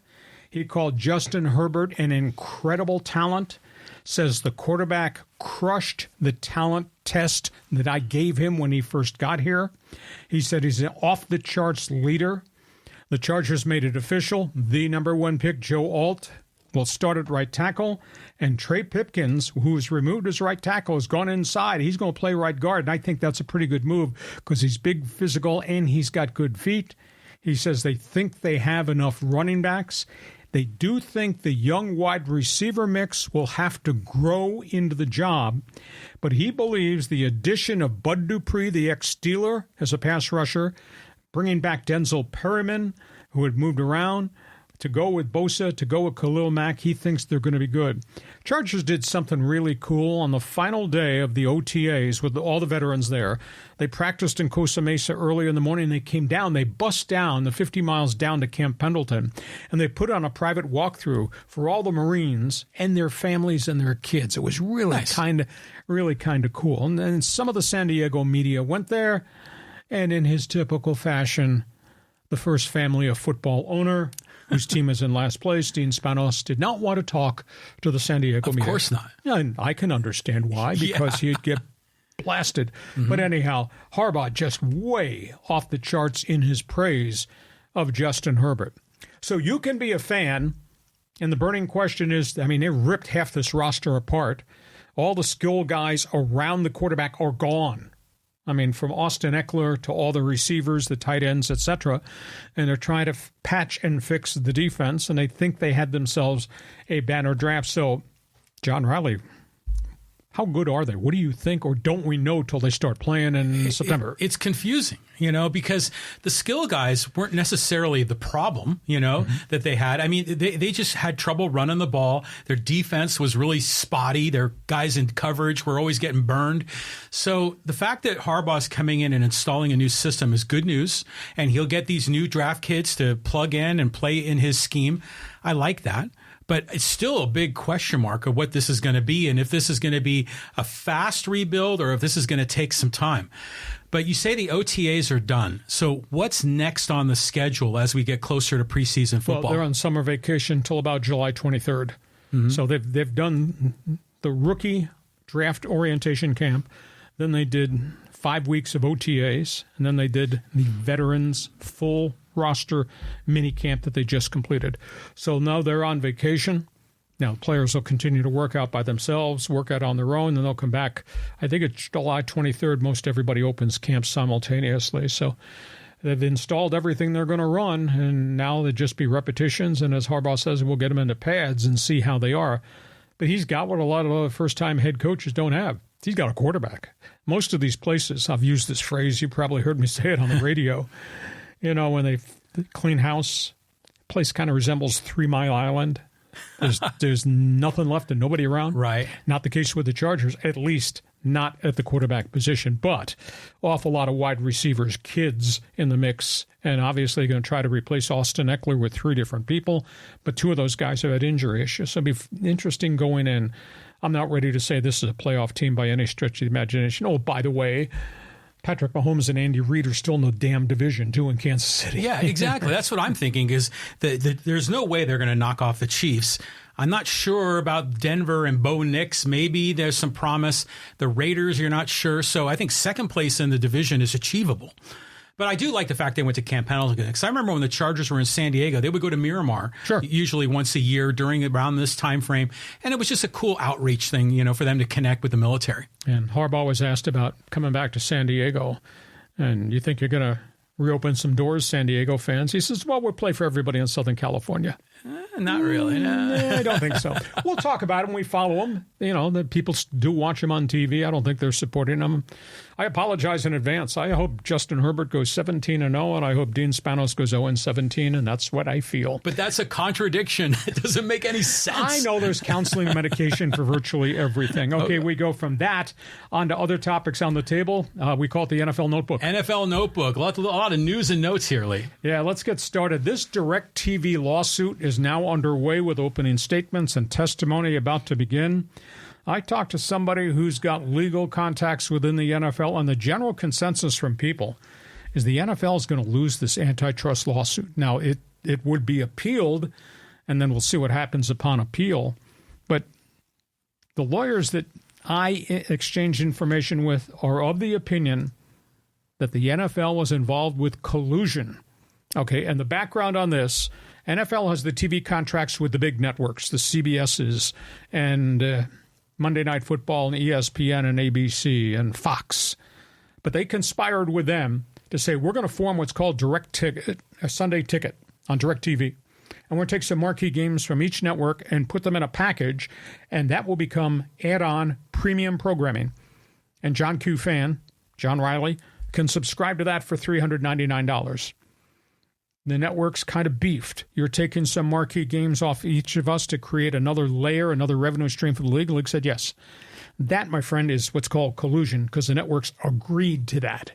He called Justin Herbert an incredible talent. Says the quarterback crushed the talent test that I gave him when he first got here. He said he's an off-the-charts leader. The Chargers made it official. The number one pick, Joe Alt, will start at right tackle. And Trey Pipkins, who's removed as right tackle, has gone inside. He's going to play right guard. And I think that's a pretty good move because he's big, physical, and he's got good feet. He says they think they have enough running backs. They do think the young wide receiver mix will have to grow into the job, but he believes the addition of Bud Dupree, the ex-Steeler, as a pass rusher, bringing back Denzel Perryman, who had moved around, to go with Bosa, to go with Khalil Mack, he thinks they're going to be good. Chargers did something really cool on the final day of the OTAs with all the veterans there. They practiced in Costa Mesa early in the morning. They came down. They bussed down the 50 miles down to Camp Pendleton, and they put on a private walkthrough for all the Marines and their families and their kids. It was really kind of cool. And then some of the San Diego media went there, and in his typical fashion, the first family of football owner, whose team is in last place, Dean Spanos, did not want to talk to the San Diego media. Of course not. And I can understand why, because he'd get blasted. But anyhow, Harbaugh just way off the charts in his praise of Justin Herbert. So you can be a fan, and the burning question is, I mean, they ripped half this roster apart. All the skill guys around the quarterback are gone. I mean, from Austin Eckler to all the receivers, the tight ends, etc. And they're trying to patch and fix the defense, and they think they had themselves a banner draft. So, John Riley, how good are they? What do you think, or don't we know till they start playing in September? It's confusing, because the skill guys weren't necessarily the problem, that they had. I mean, they just had trouble running the ball. Their defense was really spotty. Their guys in coverage were always getting burned. So the fact that Harbaugh's coming in and installing a new system is good news, and he'll get these new draft kids to plug in and play in his scheme. I like that. But it's still a big question mark of what this is going to be and if this is going to be a fast rebuild or if this is going to take some time. But you say the OTAs are done. So what's next on the schedule as we get closer to preseason football? Well, they're on summer vacation until about July 23rd. So they've done the rookie draft orientation camp. Then they did 5 weeks of OTAs. And then they did the veterans full roster mini camp that they just completed. So now they're on vacation. Now, players will continue to work out by themselves, work out on their own, and they'll come back. I think it's July 23rd. Most everybody opens camp simultaneously. So they've installed everything they're going to run, and now they just be repetitions. And as Harbaugh says, we'll get them into pads and see how they are. But he's got what a lot of other first-time head coaches don't have. He's got a quarterback. Most of these places, I've used this phrase, you probably heard me say it on the radio, when they clean house, place kind of resembles 3 Mile Island. There's nothing left and nobody around. Right. Not the case with the Chargers, at least not at the quarterback position, but awful lot of wide receivers, kids in the mix, and obviously going to try to replace Austin Eckler with 3 different people, but 2 of those guys have had injury issues. So it'll be interesting going in. I'm not ready to say this is a playoff team by any stretch of the imagination. Oh, by the way, Patrick Mahomes and Andy Reid are still in the damn division, too, in Kansas City. Yeah, exactly. That's what I'm thinking is that there's no way they're going to knock off the Chiefs. I'm not sure about Denver and Bo Nix. Maybe there's some promise. The Raiders, you're not sure. So I think second place in the division is achievable. But I do like the fact they went to Camp Pendleton, because I remember when the Chargers were in San Diego, they would go to Miramar, usually once a year around this time frame, and it was just a cool outreach thing, for them to connect with the military. And Harbaugh was asked about coming back to San Diego, and you think you're going to reopen some doors, San Diego fans? He says, well, we'll play for everybody in Southern California. Not really. No. I don't think so. We'll talk about him. We follow him. The people do watch him on TV. I don't think they're supporting him. I apologize in advance. I hope Justin Herbert goes 17-0, and I hope Dean Spanos goes 0-17, and that's what I feel. But that's a contradiction. It doesn't make any sense. I know there's counseling and medication for virtually everything. Okay, we go from that on to other topics on the table. We call it the NFL Notebook. NFL Notebook. A lot of news and notes here, Lee. Yeah, let's get started. This DirecTV lawsuit is now underway with opening statements and testimony about to begin. I talked to somebody who's got legal contacts within the NFL, and the general consensus from people is the NFL is going to lose this antitrust lawsuit. Now, it would be appealed, and then we'll see what happens upon appeal. But the lawyers that I exchange information with are of the opinion that the NFL was involved with collusion. Okay, and the background on this, NFL has the TV contracts with the big networks, the CBSs and Monday Night Football and ESPN and ABC and Fox. But they conspired with them to say, we're going to form what's called Direct Ticket, a Sunday Ticket on DirecTV. And we're going to take some marquee games from each network and put them in a package, and that will become add-on premium programming. And John Q. fan, John Riley, can subscribe to that for $399. The network's kind of beefed. You're taking some marquee games off each of us to create another layer, another revenue stream for the league. The league said yes. That, my friend, is what's called collusion, because the networks agreed to that.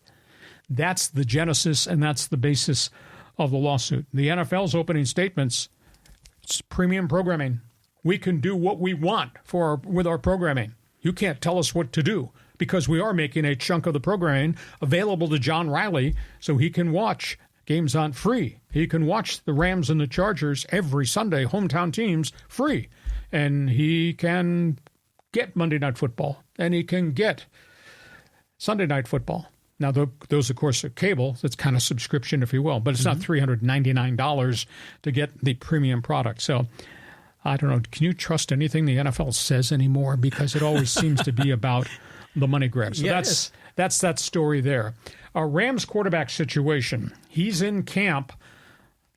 That's the genesis, and that's the basis of the lawsuit. The NFL's opening statements, it's premium programming. We can do what we want with our programming. You can't tell us what to do, because we are making a chunk of the programming available to John Riley so he can watch games on free. He can watch the Rams and the Chargers every Sunday, hometown teams, free. And he can get Monday Night Football, and he can get Sunday Night Football. Now, those, of course, are cable. It's kind of subscription, if you will. But it's not $399 to get the premium product. So, I don't know. Can you trust anything the NFL says anymore? Because it always seems to be about the money grab. So that's that story there. A Rams quarterback situation. He's in camp.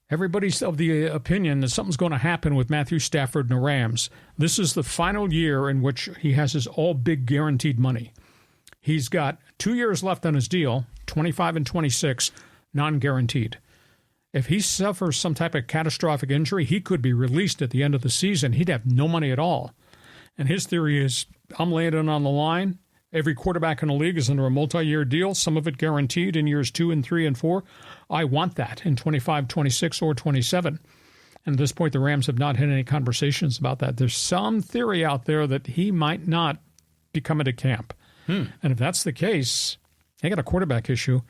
Everybody's of the opinion that something's going to happen with Matthew Stafford and the Rams. This is the final year in which he has his all big guaranteed money. He's got 2 years left on his deal, 25 and 26, non-guaranteed. If he suffers some type of catastrophic injury, he could be released at the end of the season. He'd have no money at all. And his theory is, I'm laying it on the line. Every quarterback in the league is under a multi-year deal, some of it guaranteed in years 2 and 3 and 4. I want that in 25, 26, or 27. And at this point, the Rams have not had any conversations about that. There's some theory out there that he might not be coming to camp. And if that's the case, they got a quarterback issue,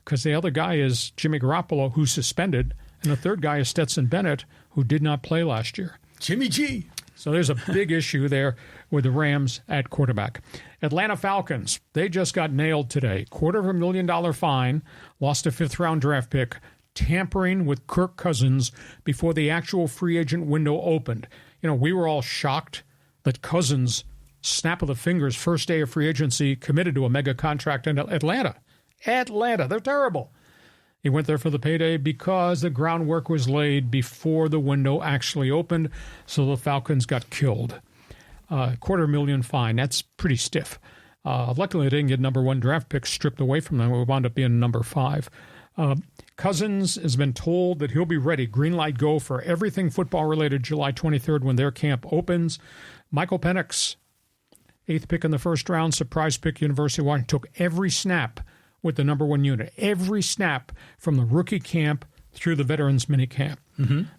because the other guy is Jimmy Garoppolo, who's suspended, and the third guy is Stetson Bennett, who did not play last year. Jimmy G. So there's a big issue there with the Rams at quarterback. Atlanta Falcons, they just got nailed today. $250,000 fine, lost a fifth-round draft pick, tampering with Kirk Cousins before the actual free agent window opened. We were all shocked that Cousins, snap of the fingers, first day of free agency, committed to a mega contract in Atlanta. They're terrible. He went there for the payday because the groundwork was laid before the window actually opened, so the Falcons got killed. $250,000 fine. That's pretty stiff. Luckily, they didn't get number 1 draft pick stripped away from them. It wound up being number 5. Cousins has been told that he'll be ready, green light go, for everything football-related July 23rd when their camp opens. Michael Penix, 8th pick in the first round, surprise pick, University of Washington, took every snap with the number 1 unit, every snap from the rookie camp through the veterans mini camp.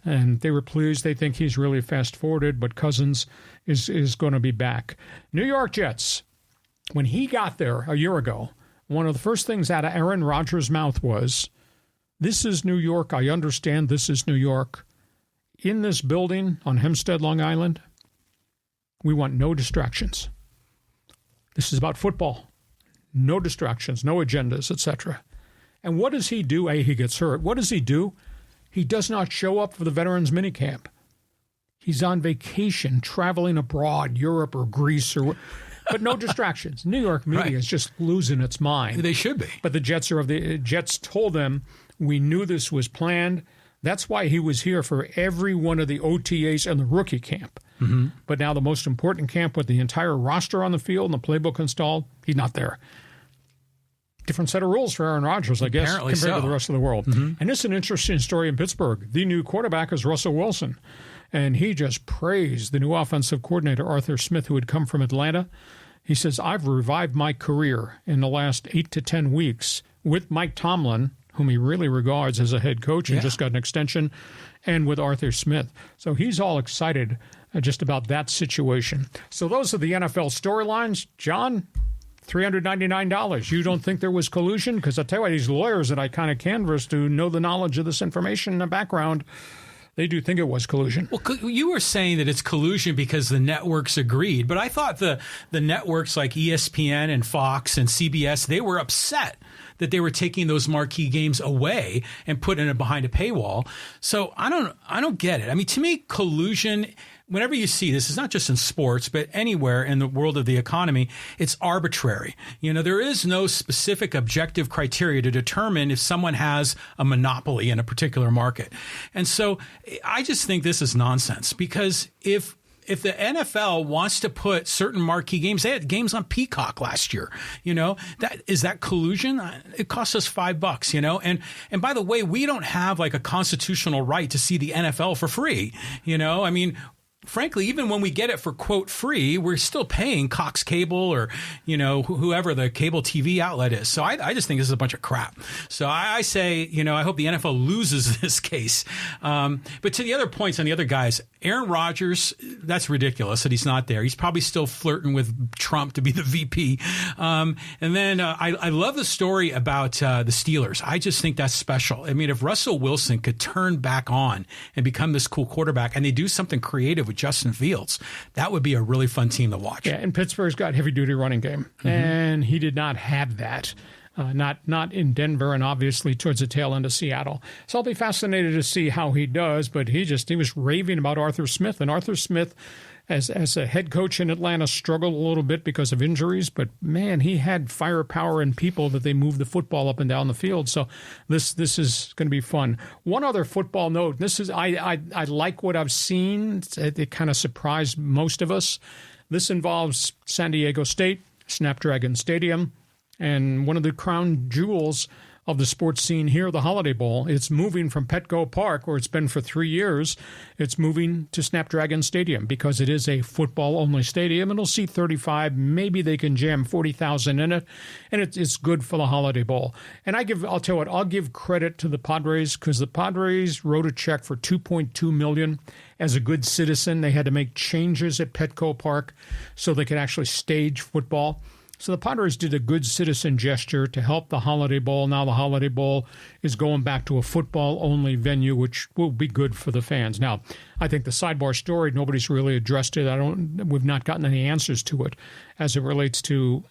And they were pleased. They think he's really fast-forwarded, but Cousins is going to be back. New York Jets, when he got there a year ago, one of the first things out of Aaron Rodgers' mouth was, this is New York. I understand this is New York. In this building on Hempstead, Long Island, we want no distractions. This is about football. No distractions, no agendas, etc. And what does he do? He gets hurt. What does he do? He does not show up for the Veterans Minicamp. He's on vacation, traveling abroad, Europe or Greece, but no distractions. New York media is just losing its mind. They should be. But the Jets told them, we knew this was planned. That's why he was here for every one of the OTAs and the rookie camp. Mm-hmm. But now the most important camp with the entire roster on the field and the playbook installed, he's not there. Different set of rules for Aaron Rodgers, I guess, Apparently compared to the rest of the world. Mm-hmm. And this is an interesting story in Pittsburgh. The new quarterback is Russell Wilson. And he just praised the new offensive coordinator, Arthur Smith, who had come from Atlanta. He says, I've revived my career in the last 8 to 10 weeks with Mike Tomlin, whom he really regards as a head coach and just got an extension, and with Arthur Smith. So he's all excited just about that situation. So those are the NFL storylines. John, $399. You don't think there was collusion? Because I'll tell you what, these lawyers that I kind of canvassed who know the knowledge of this information in the background, they do think it was collusion. Well, you were saying that it's collusion because the networks agreed, but I thought the networks like ESPN and Fox and CBS, they were upset that they were taking those marquee games away and putting it behind a paywall. So I don't get it. I mean, to me, collusion, whenever you see this, it's not just in sports, but anywhere in the world of the economy, it's arbitrary. You know, there is no specific objective criteria to determine if someone has a monopoly in a particular market. And so I just think this is nonsense, because if the NFL wants to put certain marquee games, they had games on Peacock last year, you know, is that collusion? It costs us $5, you know, and by the way, we don't have like a constitutional right to see the NFL for free. You know, I mean, frankly, even when we get it for, quote, free, we're still paying Cox Cable or, you know, whoever the cable TV outlet is. So I just think this is a bunch of crap. So I say, you know, I hope the NFL loses this case. But to the other points on the other guys, Aaron Rodgers, that's ridiculous that he's not there. He's probably still flirting with Trump to be the VP. And then I love the story about the Steelers. I just think that's special. I mean, if Russell Wilson could turn back on and become this cool quarterback and they do something creative with Justin Fields, that would be a really fun team to watch. Yeah, and Pittsburgh's got heavy-duty running game, and he did not have that. Not in Denver, and obviously towards the tail end of Seattle. So I'll be fascinated to see how he does, but he was raving about Arthur Smith, and Arthur Smith, as a head coach in Atlanta, struggled a little bit because of injuries, but man, he had firepower and people that they moved the football up and down the field. So this is going to be fun. One other football note. This is I like what I've seen. It kind of surprised most of us. This involves San Diego State, Snapdragon Stadium, and one of the crown jewels of the sports scene here, the Holiday Bowl. It's moving from Petco Park, where it's been for 3 years. It's moving to Snapdragon Stadium because it is a football-only stadium. It'll seat 35. Maybe they can jam 40,000 in it, and it's good for the Holiday Bowl. And I'll tell you what, I'll give credit to the Padres, because the Padres wrote a check for $2.2 million. As a good citizen, they had to make changes at Petco Park so they could actually stage football. So the Padres did a good citizen gesture to help the Holiday Bowl. Now the Holiday Bowl is going back to a football-only venue, which will be good for the fans. Now, I think the sidebar story, nobody's really addressed it. We've not gotten any answers to it as it relates to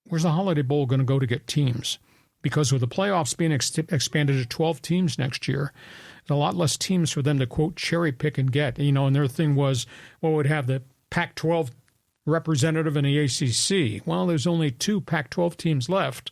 where's the Holiday Bowl going to go to get teams? Because with the playoffs being expanded to 12 teams next year, there's a lot less teams for them to, quote, cherry pick and get. You know, and their thing was, well, we'd have the Pac-12 representative in the ACC. Well, there's only 2 Pac-12 teams left,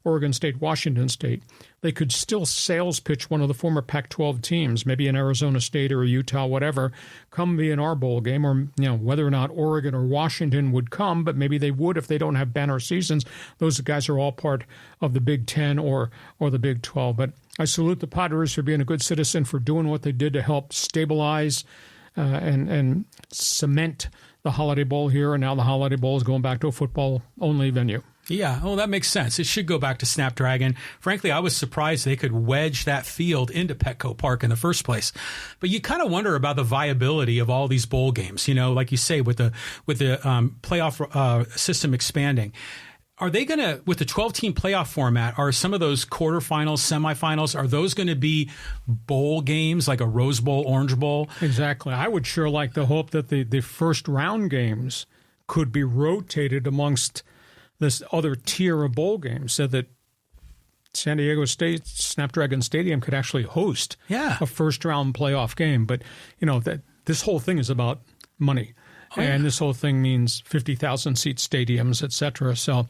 Oregon State, Washington State. They could still sales pitch one of the former Pac-12 teams, maybe an Arizona State or a Utah, whatever, come be in our bowl game, or, you know, whether or not Oregon or Washington would come, but maybe they would if they don't have banner seasons. Those guys are all part of the Big Ten or the Big 12. But I salute the Padres for being a good citizen, for doing what they did to help stabilize and cement the Holiday Bowl here, and now the Holiday Bowl is going back to a football-only venue. Yeah, well, that makes sense. It should go back to Snapdragon. Frankly, I was surprised they could wedge that field into Petco Park in the first place. But you kind of wonder about the viability of all these bowl games. You know, like you say, with the playoff system expanding. Are they going to, with the 12-team playoff format, are some of those quarterfinals, semifinals, are those going to be bowl games like a Rose Bowl, Orange Bowl? Exactly. I would sure like to hope that the first round games could be rotated amongst this other tier of bowl games, so that San Diego State Snapdragon Stadium could actually host a first-round playoff game. But, that this whole thing is about money. And this whole thing means 50,000-seat stadiums, et cetera. So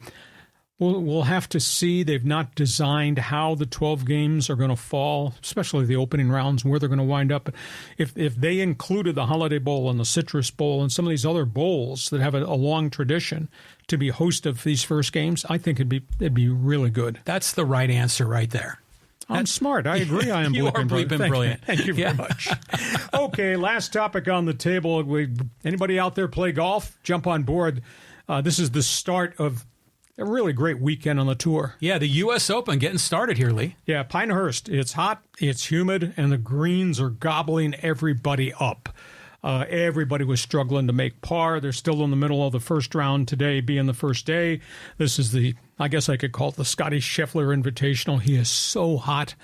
we'll have to see. They've not designed how the 12 games are going to fall, especially the opening rounds, where they're going to wind up. If they included the Holiday Bowl and the Citrus Bowl and some of these other bowls that have a long tradition to be host of these first games, I think it'd be really good. That's the right answer right there. I'm smart. I agree. I am you are bleeping brilliant. Thank you very much. Okay, last topic on the table. Anybody out there play golf? Jump on board. This is the start of a really great weekend on the tour. Yeah, the U.S. Open getting started here, Lee. Yeah, Pinehurst. It's hot, it's humid, and the greens are gobbling everybody up. Everybody was struggling to make par. They're still in the middle of the first round today, being the first day. This is I guess I could call it the Scotty Scheffler Invitational. He is so hot.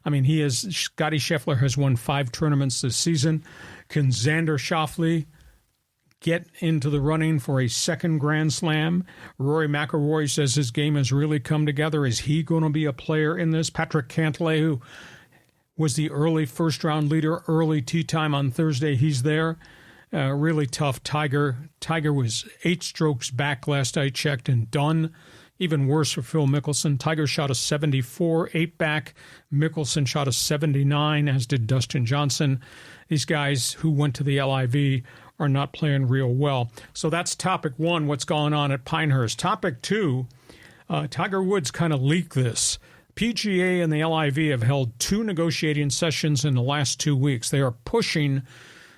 I mean, Scotty Scheffler has won 5 tournaments this season. Can Xander Schauffele get into the running for a second Grand Slam? Rory McIlroy says his game has really come together. Is he going to be a player in this? Patrick Cantlay, who was the early first-round leader, early tee time on Thursday. He's there. Really tough. Tiger was 8 strokes back last I checked and done. Even worse for Phil Mickelson. Tiger shot a 74, 8 back. Mickelson shot a 79, as did Dustin Johnson. These guys who went to the LIV are not playing real well. So that's topic 1, what's going on at Pinehurst. Topic 2, Tiger Woods kind of leaked this. PGA and the LIV have held 2 negotiating sessions in the last 2 weeks. They are pushing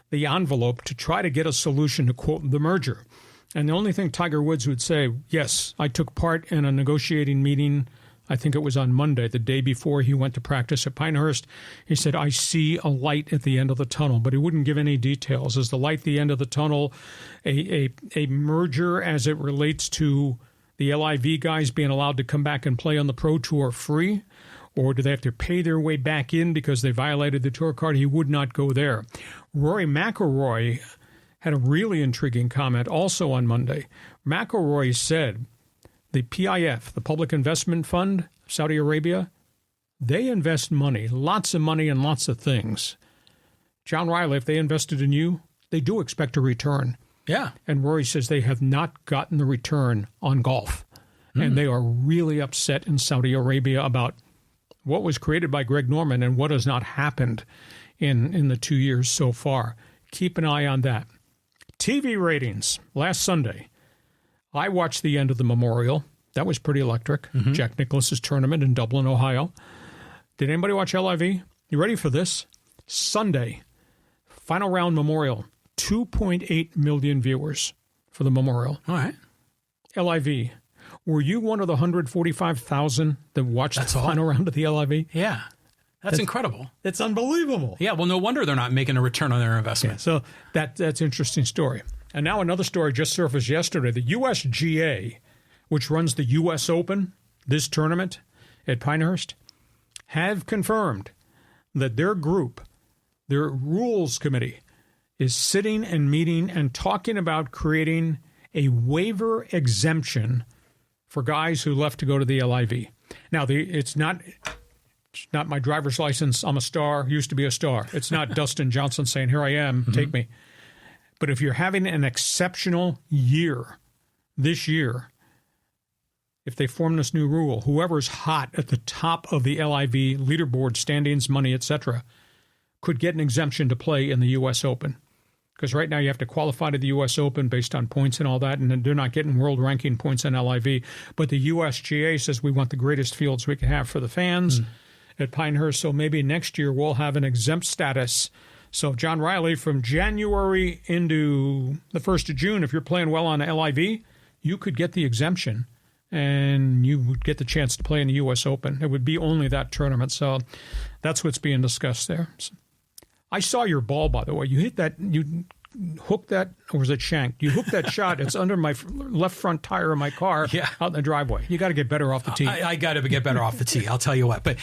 the envelope to try to get a solution to, quote, the merger. And the only thing Tiger Woods would say, yes, I took part in a negotiating meeting, I think it was on Monday, the day before he went to practice at Pinehurst. He said, I see a light at the end of the tunnel, but he wouldn't give any details. Is the light at the end of the tunnel a merger as it relates to the LIV guys being allowed to come back and play on the Pro Tour free? Or do they have to pay their way back in because they violated the tour card? He would not go there. Rory McIlroy had a really intriguing comment also on Monday. McIlroy said the PIF, the Public Investment Fund, Saudi Arabia, they invest money, lots of money in lots of things. John Riley, if they invested in you, they do expect a return. Yeah. And Rory says they have not gotten the return on golf. And they are really upset in Saudi Arabia about what was created by Greg Norman and what has not happened in the 2 years so far. Keep an eye on that. TV ratings. Last Sunday, I watched the end of the Memorial. That was pretty electric. Jack Nicklaus's tournament in Dublin, Ohio. Did anybody watch LIV? You ready for this? Sunday, final round Memorial. 2.8 million viewers for the Memorial. All right. LIV. Were you one of the 145,000 that watched the final round of the LIV? Yeah. That's incredible. It's unbelievable. Yeah, well, no wonder they're not making a return on their investment. Yeah, so that's an interesting story. And now another story just surfaced yesterday. The USGA, which runs the U.S. Open, this tournament at Pinehurst, have confirmed that their group, their rules committee, is sitting and meeting and talking about creating a waiver exemption for guys who left to go to the LIV. Now, it's not my driver's license. I'm a star, used to be a star. It's not Dustin Johnson saying, here I am, take me. But if you're having an exceptional year this year, if they form this new rule, whoever's hot at the top of the LIV leaderboard standings, money, etc., could get an exemption to play in the U.S. Open. Because right now you have to qualify to the U.S. Open based on points and all that, and they're not getting world ranking points in LIV. But the USGA says we want the greatest fields we can have for the fans at Pinehurst, so maybe next year we'll have an exempt status. So, John Riley, from January into the 1st of June, if you're playing well on LIV, you could get the exemption, and you would get the chance to play in the U.S. Open. It would be only that tournament, so that's what's being discussed there. So, I saw your ball, by the way. You hit that. You hook that, or was it shanked? You hook that shot. It's under my left front tire of my car out in the driveway. You got to get better off the tee. I got to get better off the tee. I'll tell you what. But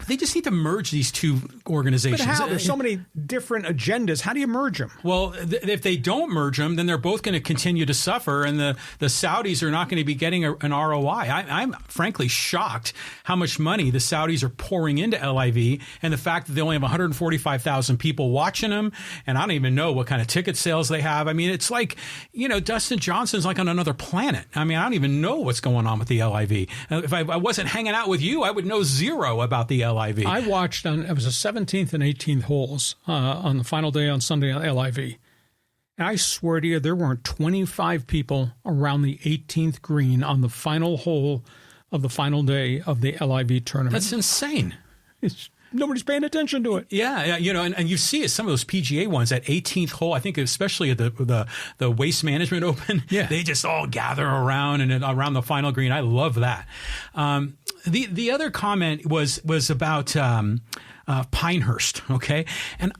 they just need to merge these two organizations. But how? There's so many different agendas. How do you merge them? Well, if they don't merge them, then they're both going to continue to suffer, and the Saudis are not going to be getting an ROI. I'm frankly shocked how much money the Saudis are pouring into LIV, and the fact that they only have 145,000 people watching them, and I don't even know what kind of ticket sales they have. I mean, it's like, Dustin Johnson's like on another planet. I mean, I don't even know what's going on with the LIV. If I wasn't hanging out with you, I would know zero about the LIV. I watched it was the 17th and 18th holes on the final day on Sunday on LIV. And I swear to you, there weren't 25 people around the 18th green on the final hole of the final day of the LIV tournament. That's insane. Nobody's paying attention to it. Yeah, and you see some of those PGA ones, that 18th hole, I think especially at the Waste Management Open, they just all gather around and around the final green. I love that. The other comment was about Pinehurst, okay? And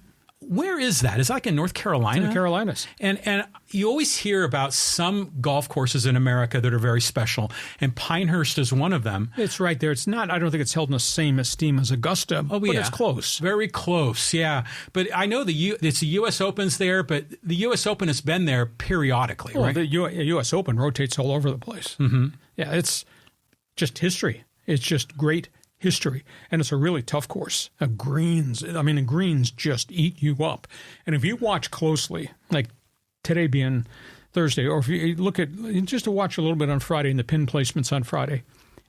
where is that? Is that like in North Carolina? In the Carolinas. And you always hear about some golf courses in America that are very special, and Pinehurst is one of them. It's right there. It's not, I don't think it's held in the same esteem as Augusta, but it's close. Very close, yeah. But I know it's the U.S. Open's there, but the U.S. Open has been there periodically, right? The U.S. Open rotates all over the place. Mm-hmm. Yeah, it's just history. It's just great history, and it's a really tough course. The greens just eat you up. And if you watch closely, like today being Thursday, or if you look at just to watch a little bit on Friday and the pin placements on Friday,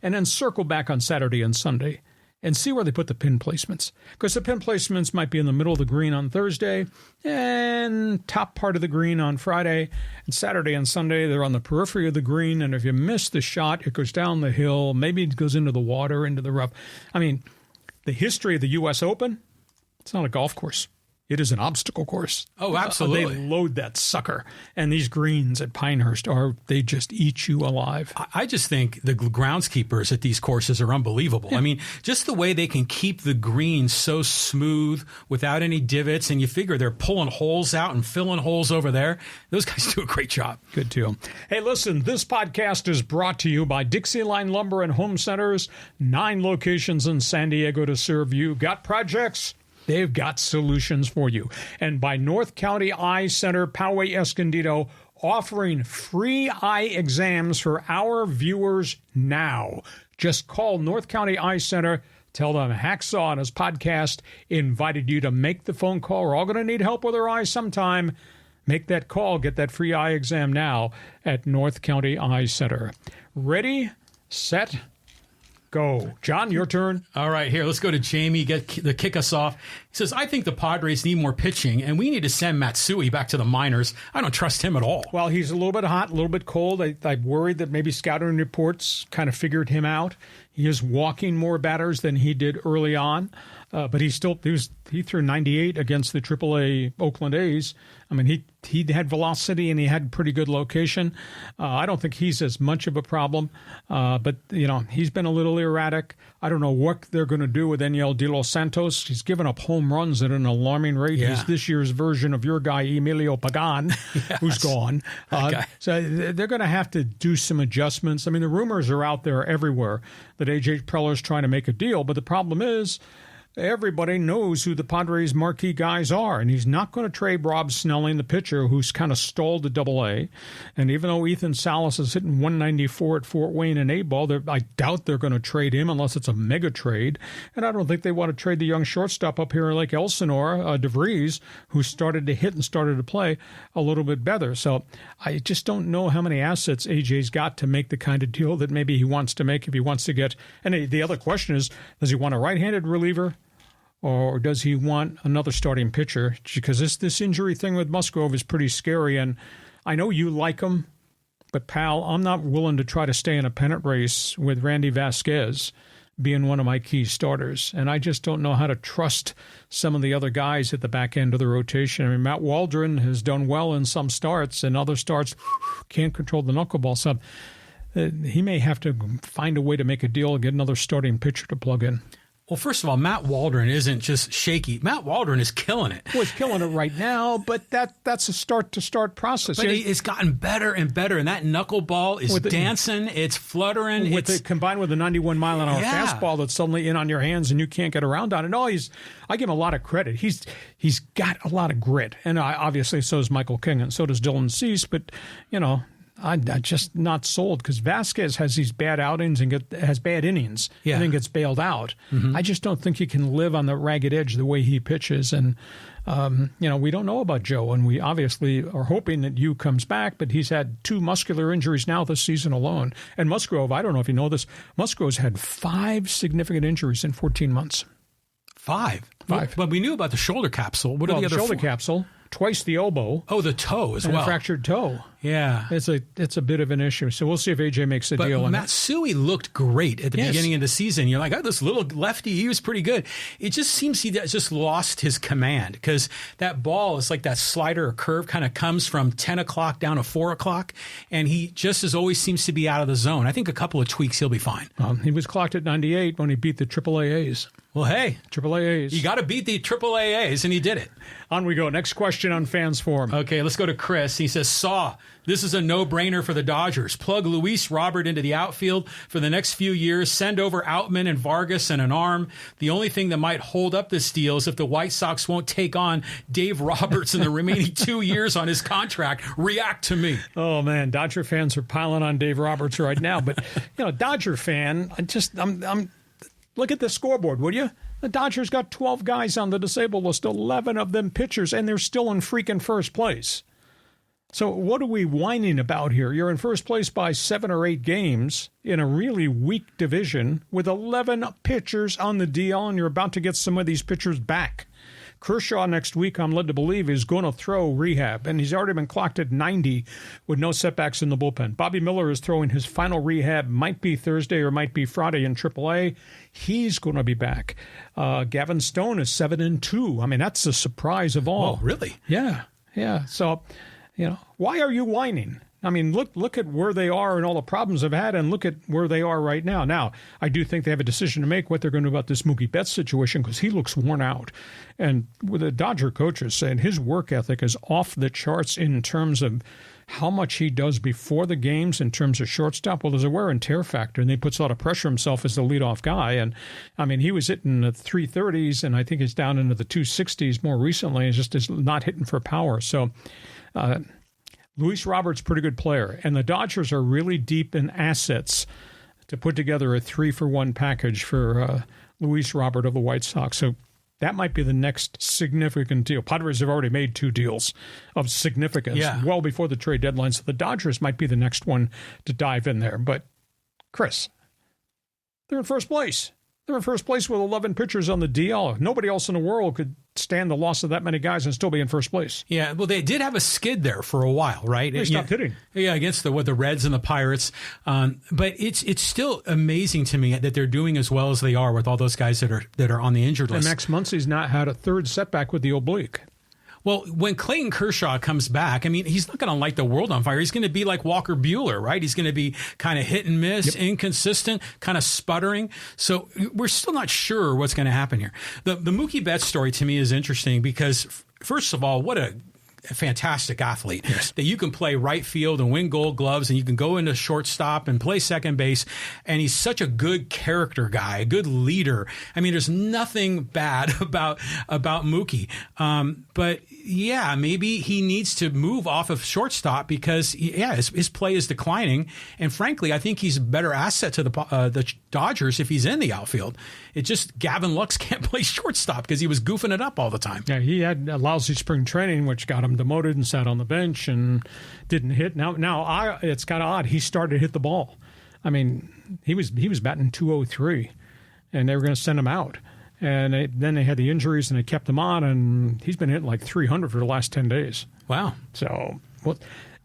and then circle back on Saturday and Sunday and see where they put the pin placements. Because the pin placements might be in the middle of the green on Thursday and top part of the green on Friday. And Saturday and Sunday, they're on the periphery of the green. And if you miss the shot, it goes down the hill. Maybe it goes into the water, into the rough. I mean, the history of the U.S. Open, it's not a golf course. It is an obstacle course. Oh, absolutely. They load that sucker. And these greens at Pinehurst they just eat you alive. I just think the groundskeepers at these courses are unbelievable. Yeah. I mean, just the way they can keep the greens so smooth without any divots, and you figure they're pulling holes out and filling holes over there. Those guys do a great job. Good, too. Hey, listen, this podcast is brought to you by DIXIELINE Lumber and Home Centers. 9 locations in San Diego to serve you. Got projects? They've got solutions for you. And by North County Eye Center, Poway Escondido, offering free eye exams for our viewers now. Just call North County Eye Center. Tell them Hacksaw on his podcast invited you to make the phone call. We're all going to need help with our eyes sometime. Make that call. Get that free eye exam now at North County Eye Center. Ready, set, go. John, your turn. All right, here, let's go to Jamie, kick us off. He says, I think the Padres need more pitching, and we need to send Matsui back to the minors. I don't trust him at all. Well, he's a little bit hot, a little bit cold. I'm worried that maybe scouting reports kind of figured him out. He is walking more batters than he did early on, but he threw 98 against the AAA Oakland A's. I mean, he had velocity and he had pretty good location. I don't think he's as much of a problem, but he's been a little erratic. I don't know what they're going to do with Enyel De Los Santos. He's given up home runs at an alarming rate. Yeah. He's this year's version of your guy Emilio Pagan, who's gone. So they're going to have to do some adjustments. I mean, the rumors are out there everywhere that A.J. Preller's trying to make a deal, but the problem is everybody knows who the Padres' marquee guys are, and he's not going to trade Rob Snelling, the pitcher, who's kind of stalled at Double-A. And even though Ethan Salas is hitting 194 at Fort Wayne in A-ball, I doubt they're going to trade him unless it's a mega trade. And I don't think they want to trade the young shortstop up here in Lake Elsinore, DeVries, who started to hit and started to play a little bit better. So I just don't know how many assets AJ's got to make the kind of deal that maybe he wants to make if he wants to get. And the other question is, does he want a right-handed reliever? Or does he want another starting pitcher? Because this injury thing with Musgrove is pretty scary. And I know you like him, but, pal, I'm not willing to try to stay in a pennant race with Randy Vasquez being one of my key starters. And I just don't know how to trust some of the other guys at the back end of the rotation. I mean, Matt Waldron has done well in some starts, and other starts can't control the knuckleball. So he may have to find a way to make a deal and get another starting pitcher to plug in. Well, first of all, Matt Waldron isn't just shaky. Matt Waldron is killing it. Well, he's killing it right now, but that's a start-to-start process. But it's gotten better and better, and that knuckleball is dancing. It's fluttering. Combined with a 91-mile-an-hour fastball that's suddenly in on your hands and you can't get around on it. No, I give him a lot of credit. He's got a lot of grit, and obviously so does Michael King, and so does Dylan Cease. But I'm just not sold because Vasquez has these bad outings and has bad innings and then gets bailed out. Mm-hmm. I just don't think he can live on the ragged edge the way he pitches. And, we don't know about Joe, and we obviously are hoping that Yu comes back, but he's had 2 muscular injuries now this season alone. And Musgrove, I don't know if you know this, Musgrove's had 5 significant injuries in 14 months. 5? But we knew about the shoulder capsule. What are the other shoulder 4? Capsule. Twice the elbow. Oh, the toe as and well. A fractured toe. Yeah. It's a bit of an issue. So we'll see if AJ makes a deal. But Matsui looked great at the beginning of the season. You're like, this little lefty, he was pretty good. It just seems he just lost his command because that ball is like that slider or curve kind of comes from 10 o'clock down to 4 o'clock, and he just as always seems to be out of the zone. I think a couple of tweaks, he'll be fine. He was clocked at 98 when he beat the AAAs. Well, hey. AAAs. You got to beat the AAAs, and he did it. On we go. Next question on Fans Forum. Okay, let's go to Chris. He says, this is a no-brainer for the Dodgers. Plug Luis Robert into the outfield for the next few years. Send over Outman and Vargas and an arm. The only thing that might hold up this deal is if the White Sox won't take on Dave Roberts in the remaining 2 years on his contract. React to me. Oh, man. Dodger fans are piling on Dave Roberts right now. But, Dodger fan, I'm look at the scoreboard, would you? The Dodgers got 12 guys on the disabled list, 11 of them pitchers, and they're still in freaking first place. So what are we whining about here? You're in first place by 7 or 8 games in a really weak division with 11 pitchers on the DL, and you're about to get some of these pitchers back. Kershaw next week, I'm led to believe, is going to throw rehab, and he's already been clocked at 90 with no setbacks in the bullpen. Bobby Miller is throwing his final rehab, might be Thursday or might be Friday in AAA. He's going to be back. Gavin Stone is 7-2. I mean, that's the surprise of all. Oh, really? Yeah. So, why are you whining? I mean, look at where they are and all the problems they've had, and look at where they are right now. Now, I do think they have a decision to make what they're going to do about this Mookie Betts situation because he looks worn out. And with the Dodger coaches saying his work ethic is off the charts in terms of how much he does before the games in terms of shortstop. Well, there's a wear and tear factor, and he puts a lot of pressure himself as the leadoff guy. And, I mean, he was hitting the 330s, and I think he's down into the 260s more recently. He's just is not hitting for power. So, Luis Roberts, pretty good player, and the Dodgers are really deep in assets to put together a 3-for-1 package for Luis Robert of the White Sox. So that might be the next significant deal. Padres have already made 2 deals of significance well before the trade deadline, so the Dodgers might be the next one to dive in there. But, Chris, they're in first place. They're in first place with 11 pitchers on the DL. Nobody else in the world could stand the loss of that many guys and still be in first place. Yeah, well, they did have a skid there for a while, right? They stopped hitting. Yeah, against the Reds and the Pirates. But it's still amazing to me that they're doing as well as they are with all those guys that are on the injured list. And Max Muncy's not had a third setback with the oblique. Well, when Clayton Kershaw comes back, I mean, he's not going to light the world on fire. He's going to be like Walker Buehler, right? He's going to be kind of hit and miss, inconsistent, kind of sputtering. So we're still not sure what's going to happen here. The Mookie Betts story to me is interesting because, first of all, what a fantastic athlete that you can play right field and win Gold Gloves, and you can go into shortstop and play second base. And he's such a good character guy, a good leader. I mean, there's nothing bad about Mookie. But yeah, maybe he needs to move off of shortstop because his play is declining. And frankly, I think he's a better asset to the Dodgers if he's in the outfield. It just Gavin Lux can't play shortstop because he was goofing it up all the time. Yeah, he had a lousy spring training, which got him demoted and sat on the bench and didn't hit. Now it's kind of odd. He started to hit the ball. I mean, he was batting .203, and they were going to send him out. And then they had the injuries, and they kept him on, and he's been hitting like 300 for the last 10 days. Wow. So,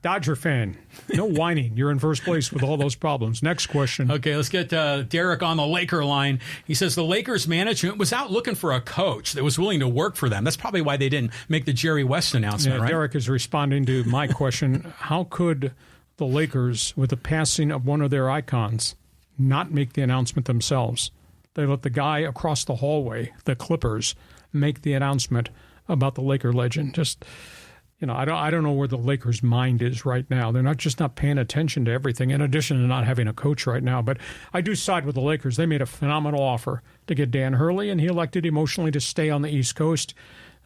Dodger fan, no whining. You're in first place with all those problems. Next question. Okay, let's get Derek on the Laker line. He says the Lakers management was out looking for a coach that was willing to work for them. That's probably why they didn't make the Jerry West announcement, right? Derek is responding to my question. How could the Lakers, with the passing of one of their icons, not make the announcement themselves? They let the guy across the hallway, the Clippers, make the announcement about the Laker legend. Just, I don't know where the Lakers' mind is right now. They're not paying attention to everything, in addition to not having a coach right now. But I do side with the Lakers. They made a phenomenal offer to get Dan Hurley, and he elected emotionally to stay on the East Coast.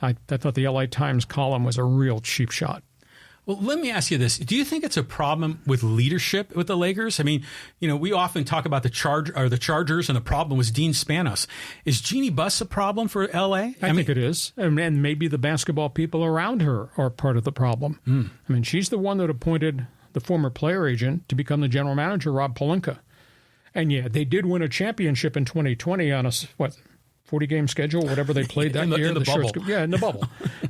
I thought the LA Times column was a real cheap shot. Well, let me ask you this. Do you think it's a problem with leadership with the Lakers? I mean, we often talk about the Chargers, and the problem was Dean Spanos. Is Jeannie Buss a problem for LA? I think it is. And maybe the basketball people around her are part of the problem. I mean, she's the one that appointed the former player agent to become the general manager, Rob Pelinka. And yeah, they did win a championship in 2020 on a, 40-game schedule, whatever they played that year. In the bubble. In the bubble.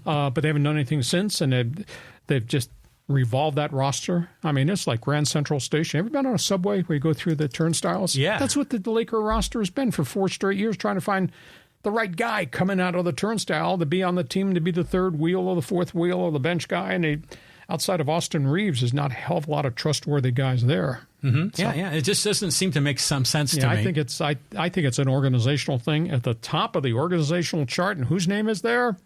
But they haven't done anything since, and they've just revolved that roster. I mean, it's like Grand Central Station. Ever been on a subway where you go through the turnstiles? Yeah. That's what the Laker roster has been for 4 straight years, trying to find the right guy coming out of the turnstile to be on the team, to be the third wheel or the fourth wheel or the bench guy. And outside of Austin Reeves, there's not a hell of a lot of trustworthy guys there. Mm-hmm. So, yeah. It just doesn't seem to make some sense to me. I think it's an organizational thing. At the top of the organizational chart, and whose name is there?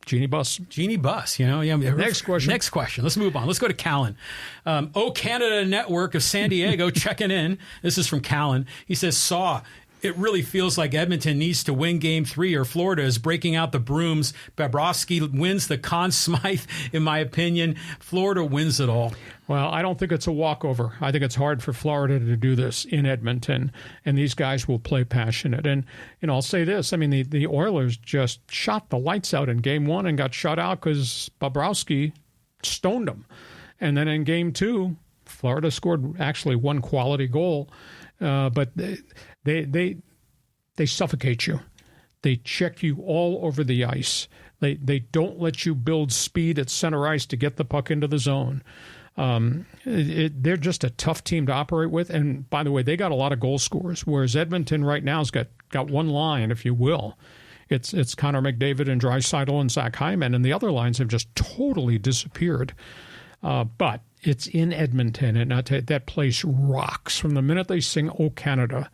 Jeannie Buss. Jeannie Buss, Yeah. Next question. Next question. Let's move on. Let's go to Callan. Canada Network of San Diego checking in. This is from Callan. He says, it really feels like Edmonton needs to win Game 3 or Florida is breaking out the brooms. Bobrovsky wins the Conn Smythe, in my opinion. Florida wins it all. Well, I don't think it's a walkover. I think it's hard for Florida to do this in Edmonton, and these guys will play passionate. And, I'll say this. I mean, the Oilers just shot the lights out in Game 1 and got shut out because Bobrovsky stoned them. And then in Game 2, Florida scored actually one quality goal, but they suffocate you. They check you all over the ice. They don't let you build speed at center ice to get the puck into the zone. They're just a tough team to operate with. And by the way, they got a lot of goal scorers, whereas Edmonton right now has got one line, if you will. It's Connor McDavid and Draisaitl and Zach Hyman, and the other lines have just totally disappeared. But it's in Edmonton, and I tell you, that place rocks. From the minute they sing "O Canada,"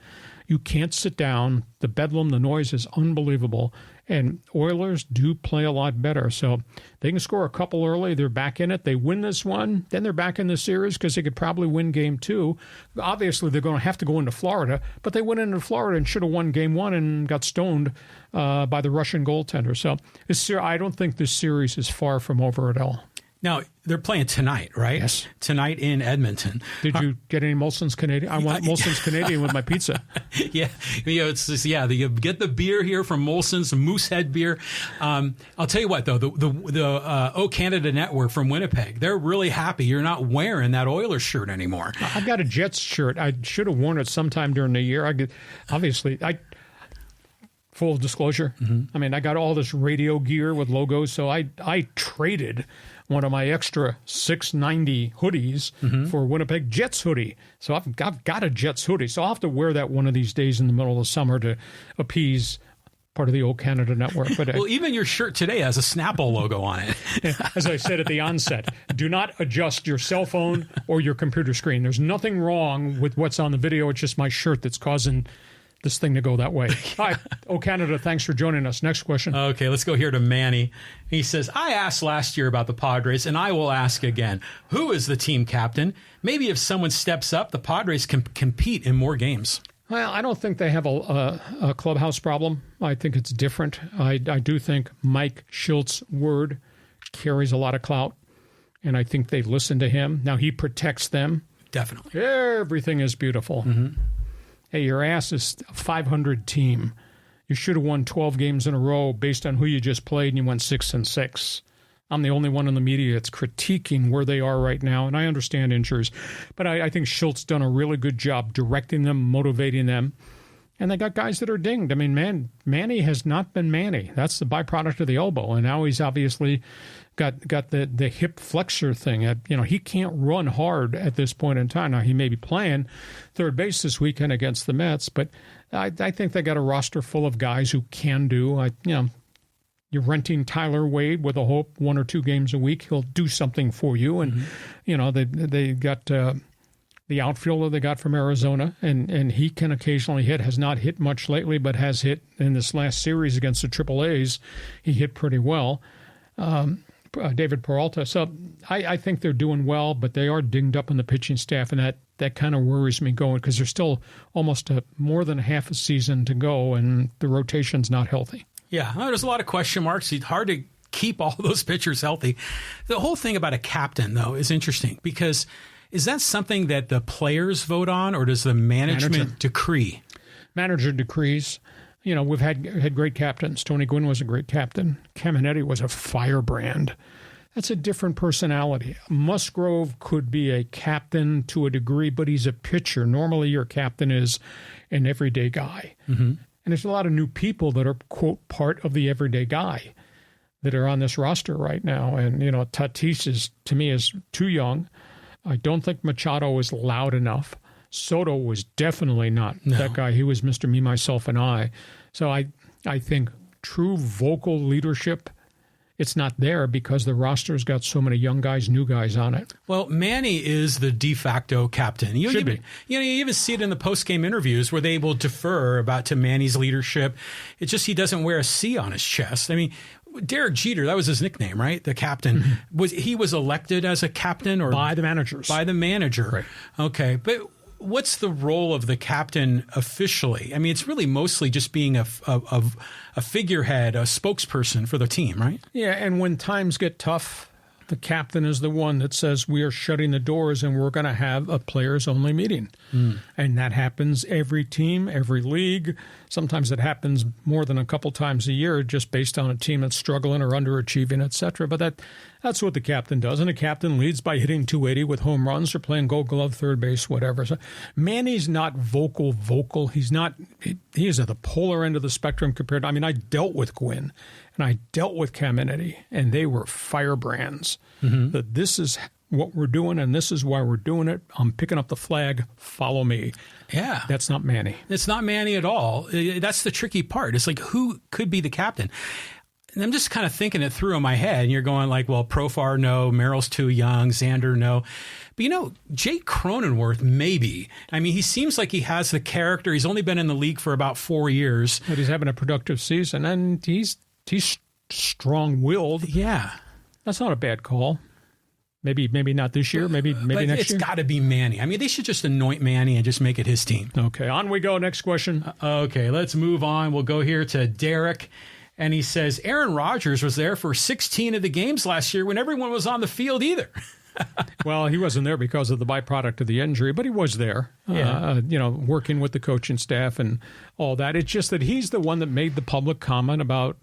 you can't sit down. The bedlam, the noise is unbelievable. And Oilers do play a lot better. So they can score a couple early. They're back in it. They win this one. Then they're back in the series because they could probably win Game 2. Obviously, they're going to have to go into Florida. But they went into Florida and should have won Game 1 and got stoned by the Russian goaltender. So I don't think this series is far from over at all. Now, they're playing tonight, right? Yes. Tonight in Edmonton. Did you get any Molson's Canadian? I want Molson's Canadian with my pizza. Yeah. It's just, you get the beer here from Molson's, Moosehead beer. I'll tell you what, though, the O Canada Network from Winnipeg, they're really happy you're not wearing that Oilers shirt anymore. I've got a Jets shirt. I should have worn it sometime during the year. Full disclosure, I mean, I got all this radio gear with logos, so I traded one of my extra 690 hoodies for Winnipeg Jets hoodie. So I've got a Jets hoodie. So I'll have to wear that one of these days in the middle of the summer to appease part of the old Canada Network. But well, even your shirt today has a Snapple logo on it. As I said at the onset, do not adjust your cell phone or your computer screen. There's nothing wrong with what's on the video. It's just my shirt that's causing this thing to go that way. Hi, O Canada, thanks for joining us. Next question. Okay, let's go here to Manny. He says, I asked last year about the Padres, and I will ask again. Who is the team captain? Maybe if someone steps up, the Padres can compete in more games. Well, I don't think they have a clubhouse problem. I think it's different. I do think Mike Schiltz's word carries a lot of clout, and I think they listen to him. Now, he protects them. Definitely. Everything is beautiful. Hey, your ass is a 500 team. You should have won 12 games in a row based on who you just played, and you went 6-6. I'm the only one in the media that's critiquing where they are right now, and I understand injuries. But I think Schiltz done a really good job directing them, motivating them. And they got guys that are dinged. I mean, Manny has not been Manny. That's the byproduct of the elbow. And now he's obviously got the hip flexor thing. He can't run hard at this point in time. Now, he may be playing third base this weekend against the Mets, but I think they got a roster full of guys who can do. You're renting Tyler Wade with a hope 1 or 2 games a week he'll do something for you. And, they got the outfielder they got from Arizona, and he can occasionally hit, has not hit much lately, but has hit in this last series against the AAAs. He hit pretty well. David Peralta. So I think they're doing well, but they are dinged up in the pitching staff, and that kind of worries me going because there's still almost more than half a season to go, and the rotation's not healthy. Yeah, there's a lot of question marks. It's hard to keep all those pitchers healthy. The whole thing about a captain, though, is interesting because is that something that the players vote on, or does the management decree? Manager decrees. You know, we've had great captains. Tony Gwynn was a great captain. Caminetti was a firebrand. That's a different personality. Musgrove could be a captain to a degree, but he's a pitcher. Normally your captain is an everyday guy. Mm-hmm. And there's a lot of new people that are, quote, part of the everyday guy that are on this roster right now. And, you know, Tatis to me, is too young. I don't think Machado is loud enough. Soto was definitely not that guy. He was Mr. Me, Myself, and I. So I think true vocal leadership, it's not there because the roster's got so many young guys, new guys on it. Well, Manny is the de facto captain. You Should be. You even see it in the post-game interviews where they will defer to Manny's leadership. It's just he doesn't wear a C on his chest. I mean, Derek Jeter, that was his nickname, right? The captain. Mm-hmm. He was elected as a captain or by the managers? By the manager. Right. Okay, but what's the role of the captain officially? I mean, it's really mostly just being a figurehead, a spokesperson for the team, right? Yeah, and when times get tough, the captain is the one that says we are shutting the doors and we're going to have a players-only meeting. Mm. And that happens every team, every league. Sometimes it happens more than a couple times a year just based on a team that's struggling or underachieving, et cetera. But that's what the captain does. And a captain leads by hitting 280 with home runs or playing Gold Glove, third base, whatever. So Manny's not vocal. He is at the polar end of the spectrum compared to, I mean, I dealt with Gwynn and I dealt with Caminetti, and they were firebrands. Mm-hmm. That this is what we're doing, and this is why we're doing it. I'm picking up the flag. Follow me. Yeah. That's not Manny. It's not Manny at all. That's the tricky part. It's like, who could be the captain? And I'm just kind of thinking it through in my head, and you're going like, well, Profar, no. Merrill's too young. Xander, no. But, you know, Jake Cronenworth, maybe. I mean, he seems like he has the character. He's only been in the league for about 4 years. But he's having a productive season, and he's strong-willed. Yeah. That's not a bad call. Maybe not this year, maybe next year. It's got to be Manny. I mean, they should just anoint Manny and just make it his team. Okay, on we go. Next question. Okay, let's move on. We'll go here to Derek. And he says, Aaron Rodgers was there for 16 of the games last year when everyone was on the field either. Well, he wasn't there because of the byproduct of the injury, but he was there, working with the coaching staff and all that. It's just that he's the one that made the public comment about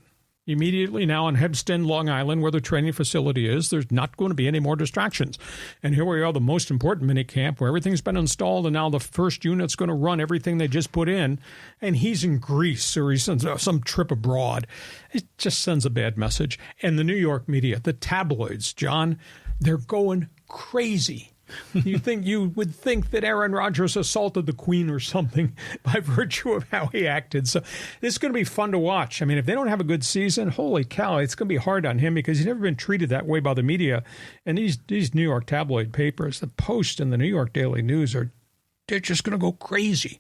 immediately now on Hempstead, Long Island, where the training facility is, there's not going to be any more distractions. And here we are, the most important mini camp where everything's been installed, and now the first unit's going to run everything they just put in. And he's in Greece or he's on some trip abroad. It just sends a bad message. And the New York media, the tabloids, John, they're going crazy. You would think that Aaron Rodgers assaulted the Queen or something by virtue of how he acted. So this is going to be fun to watch. I mean, if they don't have a good season, holy cow, it's going to be hard on him because he's never been treated that way by the media. And these New York tabloid papers, the Post and the New York Daily News, they're just going to go crazy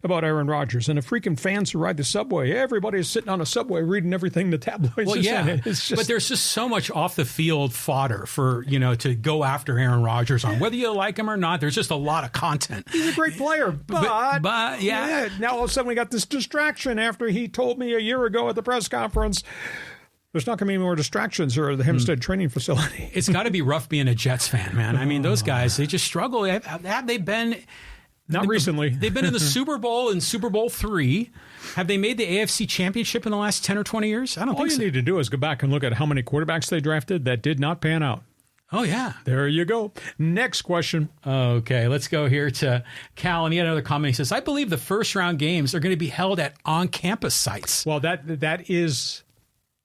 about Aaron Rodgers. And the freaking fans who ride the subway, everybody's sitting on a subway reading everything the tabloids are saying. But there's just so much off-the-field fodder for, to go after Aaron Rodgers on. Whether you like him or not, there's just a lot of content. He's a great player, but yeah. Now all of a sudden we got this distraction after he told me a year ago at the press conference, there's not going to be more distractions or the Hempstead training facility. It's got to be rough being a Jets fan, man. I mean, those guys, they just struggle. Have they been... Not recently. They've been in the Super Bowl and Super Bowl III. Have they made the AFC Championship in the last 10 or 20 years? I don't think so. All you need to do is go back and look at how many quarterbacks they drafted that did not pan out. Oh, yeah. There you go. Next question. Okay, let's go here to Cal. And he had another comment. He says, I believe the first-round games are going to be held at on-campus sites. Well, that is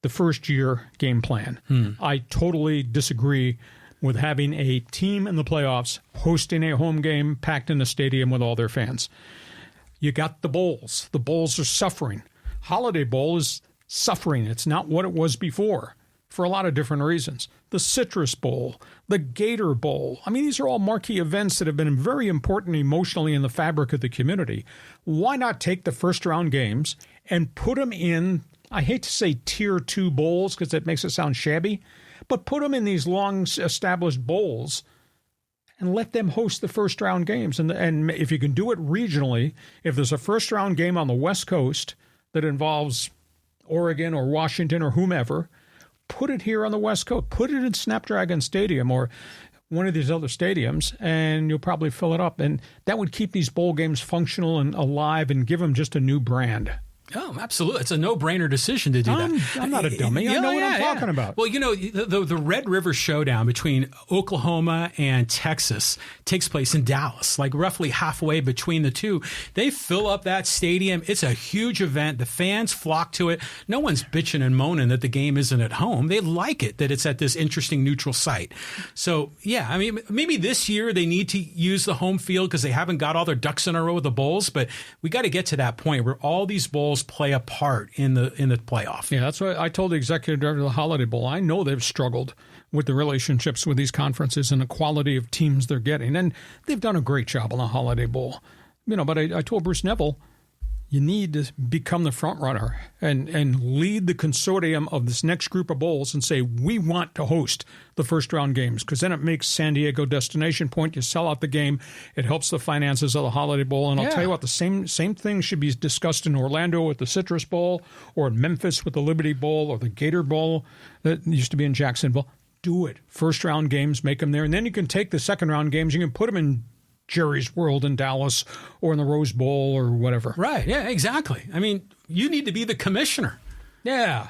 the first-year game plan. I totally disagree with having a team in the playoffs hosting a home game packed in a stadium with all their fans. You got the bowls. The bowls are suffering. Holiday Bowl is suffering. It's not what it was before. for a lot of different reasons. The Citrus Bowl, the Gator Bowl. I mean, these are all marquee events that have been very important emotionally in the fabric of the community. Why not take the first-round games and put them in, I hate to say Tier 2 bowls because that makes it sound shabby, but put them in these long-established bowls and let them host the first-round games. And if you can do it regionally, if there's a first-round game on the West Coast that involves Oregon or Washington or whomever, put it here on the West Coast. Put it in Snapdragon Stadium or one of these other stadiums, and you'll probably fill it up. And that would keep these bowl games functional and alive and give them just a new brand. Oh, absolutely. It's a no-brainer decision to do that. I'm not a dummy. I know what I'm talking about. Well, you know, the Red River Showdown between Oklahoma and Texas takes place in Dallas, like roughly halfway between the two. They fill up that stadium. It's a huge event. The fans flock to it. No one's bitching and moaning that the game isn't at home. They like it that it's at this interesting neutral site. So, yeah, I mean, maybe this year they need to use the home field because they haven't got all their ducks in a row with the bowls, but we got to get to that point where all these bowls play a part in the playoff. Yeah, that's what I told the executive director of the Holiday Bowl. I know they've struggled with the relationships with these conferences and the quality of teams they're getting, and they've done a great job on the Holiday Bowl. You know, but I told Bruce Neville, you need to become the front runner and lead the consortium of this next group of bowls and say, we want to host the first round games, because then it makes San Diego destination point. You sell out the game. It helps the finances of the Holiday Bowl. And I'll tell you what, the same thing should be discussed in Orlando with the Citrus Bowl, or in Memphis with the Liberty Bowl, or the Gator Bowl that used to be in Jacksonville. Do it. First round games, make them there. And then you can take the second round games. You can put them in Jerry's World in Dallas or in the Rose Bowl or whatever. Right. Yeah, exactly. I mean, you need to be the commissioner. Yeah.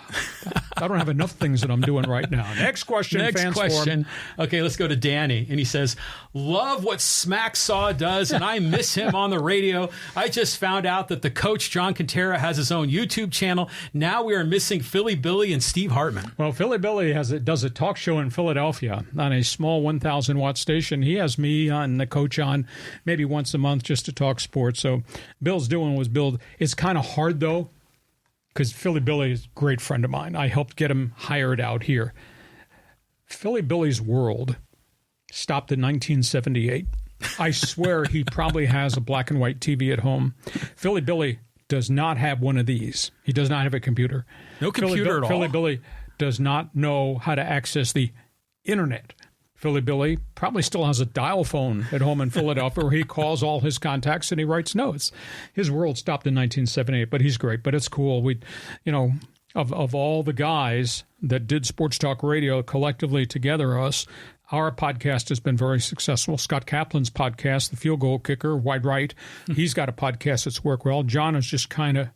I don't have enough things that I'm doing right now. Next question. Next question. Okay, let's go to Danny. And he says, love what Smack Saw does, and I miss him on the radio. I just found out that the coach, John Quintera, has his own YouTube channel. Now we are missing Philly Billy and Steve Hartman. Well, Philly Billy does a talk show in Philadelphia on a small 1,000-watt station. He has me and the coach on maybe once a month just to talk sports. So Bill's doing was build. It's kind of hard, though, because Philly Billy is a great friend of mine. I helped get him hired out here. Philly Billy's world stopped in 1978. I swear he probably has a black and white TV at home. Philly Billy does not have one of these. He does not have a computer. No computer at all. Philly Billy does not know how to access the internet. Philly Billy probably still has a dial phone at home in Philadelphia where he calls all his contacts and he writes notes. His world stopped in 1978, but he's great. But it's cool. We, you know, of all the guys that did sports talk radio collectively together, our podcast has been very successful. Scott Kaplan's podcast, The Field Goal Kicker, Wide Right, he's got a podcast that's worked well. John is just kind of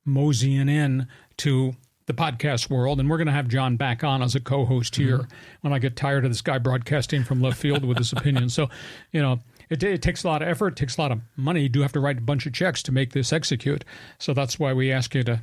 moseying in to the podcast world, and we're going to have John back on as a co-host here when I get tired of this guy broadcasting from left field with his opinions. So, you know, it takes a lot of effort, it takes a lot of money. You do have to write a bunch of checks to make this execute. So that's why we ask you to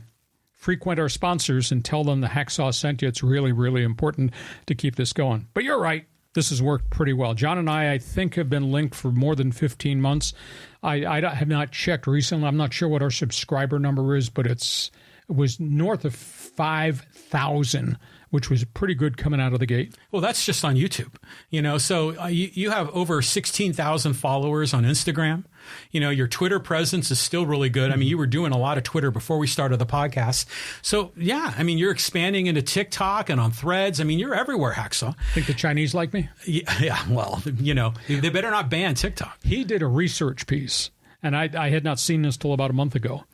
frequent our sponsors and tell them the Hacksaw sent you. It's really, really important to keep this going. But you're right. This has worked pretty well. John and I think, have been linked for more than 15 months. I have not checked recently. I'm not sure what our subscriber number is, but it was north of 5,000, which was pretty good coming out of the gate. Well, that's just on YouTube, you know. So you have over 16,000 followers on Instagram. You know, your Twitter presence is still really good. I mean, you were doing a lot of Twitter before we started the podcast. So, yeah, I mean, you're expanding into TikTok and on Threads. I mean, you're everywhere, Hacksaw. Think the Chinese like me? Yeah, well, you know, they better not ban TikTok. He did a research piece, and I had not seen this till about a month ago.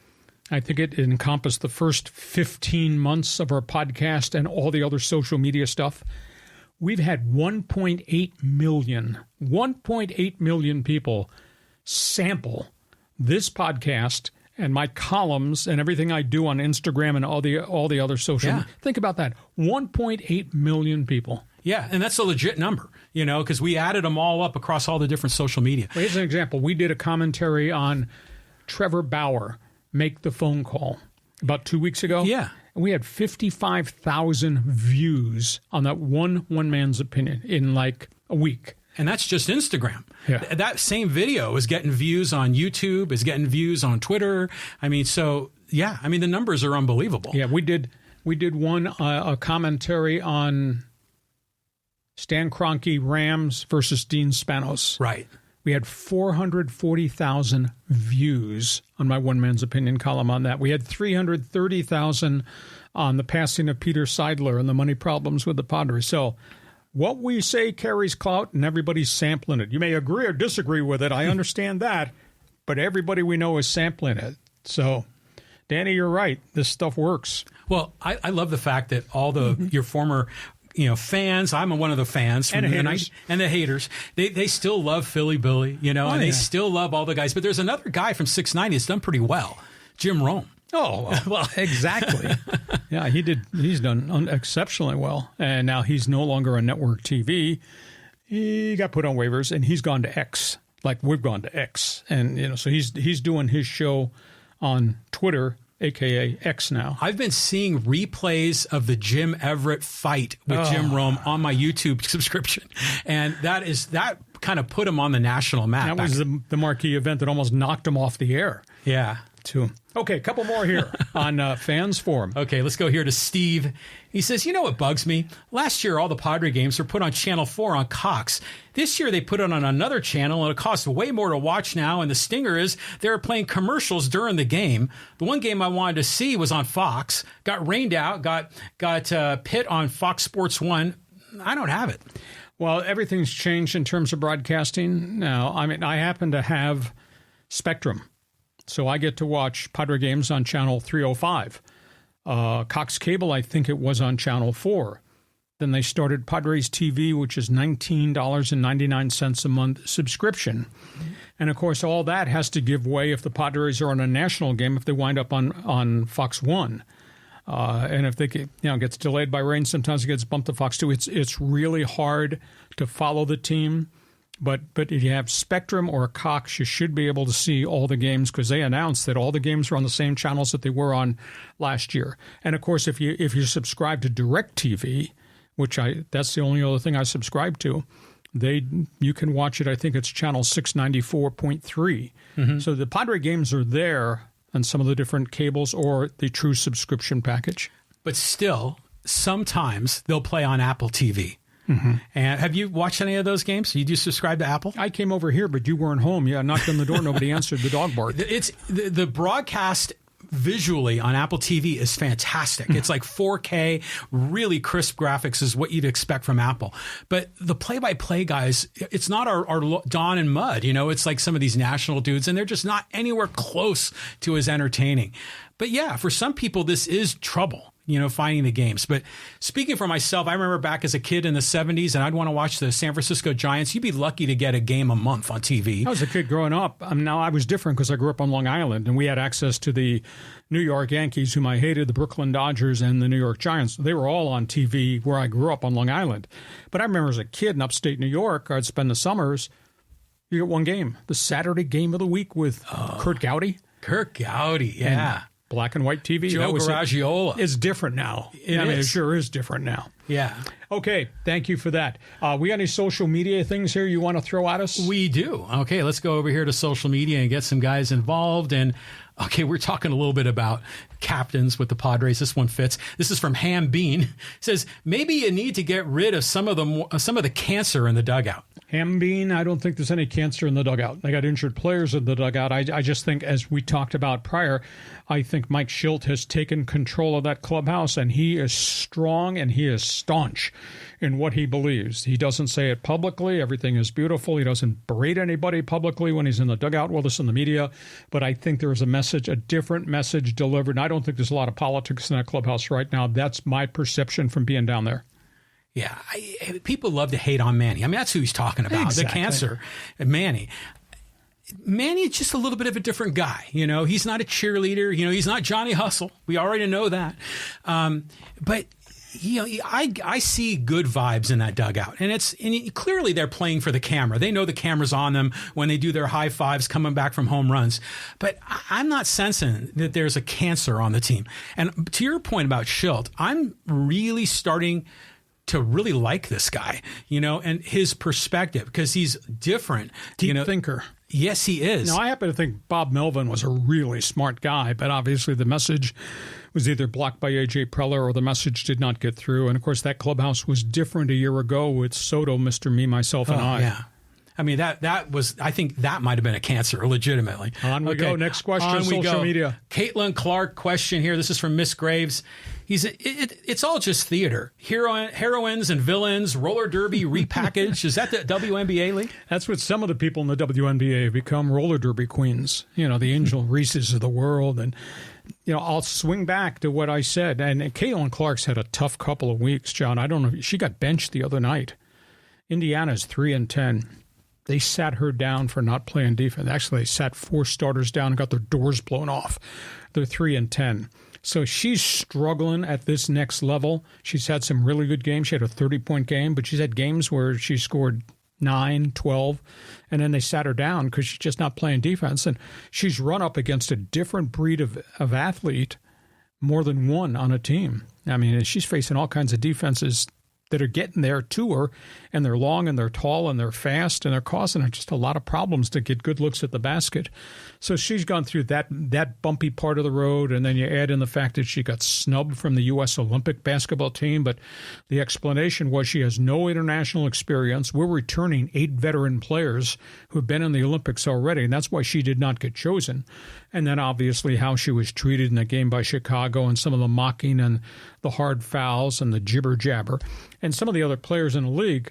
I think it encompassed the first 15 months of our podcast and all the other social media stuff. We've had 1.8 million people sample this podcast and my columns and everything I do on Instagram and all the other social media. Think about that. 1.8 million people. Yeah, and that's a legit number, you know, because we added them all up across all the different social media. Well, here's an example. We did a commentary on Trevor Bauer, Make the Phone Call, about 2 weeks ago. Yeah. And we had 55,000 views on that one man's opinion in like a week. And that's just Instagram. Yeah. That same video is getting views on YouTube, is getting views on Twitter. I mean, so, yeah, I mean, the numbers are unbelievable. Yeah, we did We did a commentary on Stan Kroenke Rams versus Dean Spanos. Right. We had 440,000 views on my One Man's Opinion column on that. We had 330,000 on the passing of Peter Seidler and the money problems with the Padres. So what we say carries clout, and everybody's sampling it. You may agree or disagree with it. I understand that. But everybody we know is sampling it. So, Danny, you're right. This stuff works. Well, I love the fact that all your former fans, I'm one of the fans. And haters. And the haters. They still love Philly Billy, and they still love all the guys. But there's another guy from 690 that's done pretty well, Jim Rome. Oh, well, exactly. Yeah, he's done exceptionally well. And now he's no longer on network TV. He got put on waivers, and he's gone to X. Like we've gone to X, and so he's doing his show on Twitter, aka X now. I've been seeing replays of the Jim Everett fight with Jim Rome on my YouTube subscription, and that kind of put him on the national map. That was the marquee event that almost knocked him off the air. Yeah. Too. Okay, a couple more here on Fans Forum. Okay, let's go here to Steve. He says, what bugs me? Last year, all the Padre games were put on Channel 4 on Cox. This year, they put it on another channel, and it costs way more to watch now. And the stinger is they're playing commercials during the game. The one game I wanted to see was on Fox. Got rained out. Got Pitt on Fox Sports 1. I don't have it. Well, everything's changed in terms of broadcasting now. I mean, I happen to have Spectrum. So I get to watch Padre games on Channel 305. Cox Cable, I think it was on Channel 4. Then they started Padres TV, which is $19.99 a month subscription. And, of course, all that has to give way if the Padres are on a national game, if they wind up on Fox 1. And if they gets delayed by rain, sometimes it gets bumped to Fox 2. It's really hard to follow the team. But if you have Spectrum or Cox, you should be able to see all the games because they announced that all the games are on the same channels that they were on last year. And, of course, if you subscribe to DirecTV, which that's the only other thing I subscribe to, you can watch it. I think it's channel 694.3. Mm-hmm. So the Padre games are there on some of the different cables or the true subscription package. But still, sometimes they'll play on Apple TV. Mm-hmm. And have you watched any of those games? You do subscribe to Apple? I came over here, but you weren't home. Yeah, I knocked on the door. Nobody answered. The dog barked. It's the broadcast visually on Apple TV is fantastic. It's like 4K, really crisp graphics is what you'd expect from Apple. But the play-by-play guys, it's not our Don and Mud. It's like some of these national dudes, and they're just not anywhere close to as entertaining. But yeah, for some people, this is trouble. Finding the games. But speaking for myself, I remember back as a kid in the 70s, and I'd want to watch the San Francisco Giants. You'd be lucky to get a game a month on TV. I was a kid growing up. Now, I was different because I grew up on Long Island, and we had access to the New York Yankees, whom I hated, the Brooklyn Dodgers, and the New York Giants. They were all on TV where I grew up on Long Island. But I remember as a kid in upstate New York, I'd spend the summers, you get one game, the Saturday game of the week with Kurt Gowdy. Kurt Gowdy, yeah. And black and white TV. Joe Garagiola. It's different now. It sure is different now. Yeah. Okay. Thank you for that. We got any social media things here you want to throw at us? We do. Okay. Let's go over here to social media and get some guys involved. And okay, we're talking a little bit about captains with the Padres. This one fits. This is from Ham Bean. It says, maybe you need to get rid of some of the cancer in the dugout. Ham Bean, I don't think there's any cancer in the dugout. They got injured players in the dugout. I just think, as we talked about prior, I think Mike Shildt has taken control of that clubhouse, and he is strong and he is staunch in what he believes. He doesn't say it publicly. Everything is beautiful. He doesn't berate anybody publicly when he's in the dugout with us in the media. But I think there is a different message delivered. And I don't think there's a lot of politics in that clubhouse right now. That's my perception from being down there. Yeah, people love to hate on Manny. I mean, that's who he's talking about, exactly. The cancer. Manny is just a little bit of a different guy. He's not a cheerleader. He's not Johnny Hustle. We already know that. But I see good vibes in that dugout, and clearly they're playing for the camera. They know the camera's on them when they do their high fives coming back from home runs. But I'm not sensing that there's a cancer on the team. And to your point about Shildt, I'm really starting to really like this guy, and his perspective, because he's different. Deep thinker. Yes, he is. Now, I happen to think Bob Melvin was a really smart guy, but obviously the message was either blocked by A.J. Preller or the message did not get through. And, of course, that clubhouse was different a year ago with Soto, Mr. Me, Myself, and I. Yeah. I mean, that was, I think that might have been a cancer, legitimately. On we go. Next question, social media. Caitlin Clark question here. This is from Miss Graves. It's all just theater. Heroines and villains, roller derby repackaged. Is that the WNBA league? That's what some of the people in the WNBA have become, roller derby queens. You know, the Angel Reeses of the world. And, you know, I'll swing back to what I said. And Caitlin Clark's had a tough couple of weeks, John. I don't know. She got benched the other night. Indiana's 3-10. They sat her down for not playing defense. Actually, they sat 4 starters down and got their doors blown off. They're 3-10. So she's struggling at this next level. She's had some really good games. She had a 30-point game, but she's had games where she scored 9, 12, and then they sat her down because she's just not playing defense. And she's run up against a different breed of athlete, more than one on a team. I mean, she's facing all kinds of defenses that are getting there to her, and they're long and they're tall and they're fast and they're causing her just a lot of problems to get good looks at the basket. So she's gone through that bumpy part of the road, and then you add in the fact that she got snubbed from the U.S. Olympic basketball team, but the explanation was she has no international experience. We're returning 8 veteran players who have been in the Olympics already, and that's why she did not get chosen. And then obviously how she was treated in the game by Chicago and some of the mocking and the hard fouls and the jibber-jabber. And some of the other players in the league,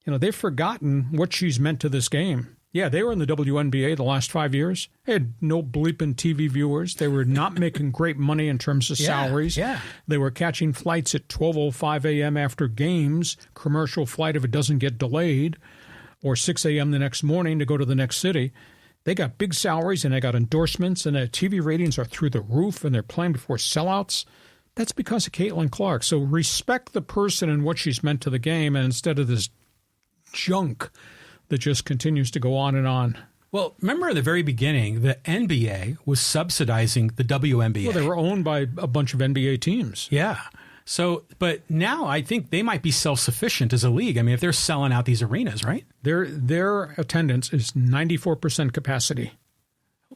you know, they've forgotten what she's meant to this game. Yeah, they were in the WNBA the last 5 years. They had no bleeping TV viewers. They were not making great money in terms of salaries. Yeah. They were catching flights at 12:05 a.m. after games, commercial flight if it doesn't get delayed, or 6 a.m. the next morning to go to the next city. They got big salaries and they got endorsements, and their TV ratings are through the roof, and they're playing before sellouts. That's because of Caitlin Clark. So respect the person and what she's meant to the game, and instead of this junk that just continues to go on and on. Well, remember at the very beginning, the NBA was subsidizing the WNBA. Well, they were owned by a bunch of NBA teams. Yeah. So, but now I think they might be self-sufficient as a league. I mean, if they're selling out these arenas, right? Their attendance is 94% capacity.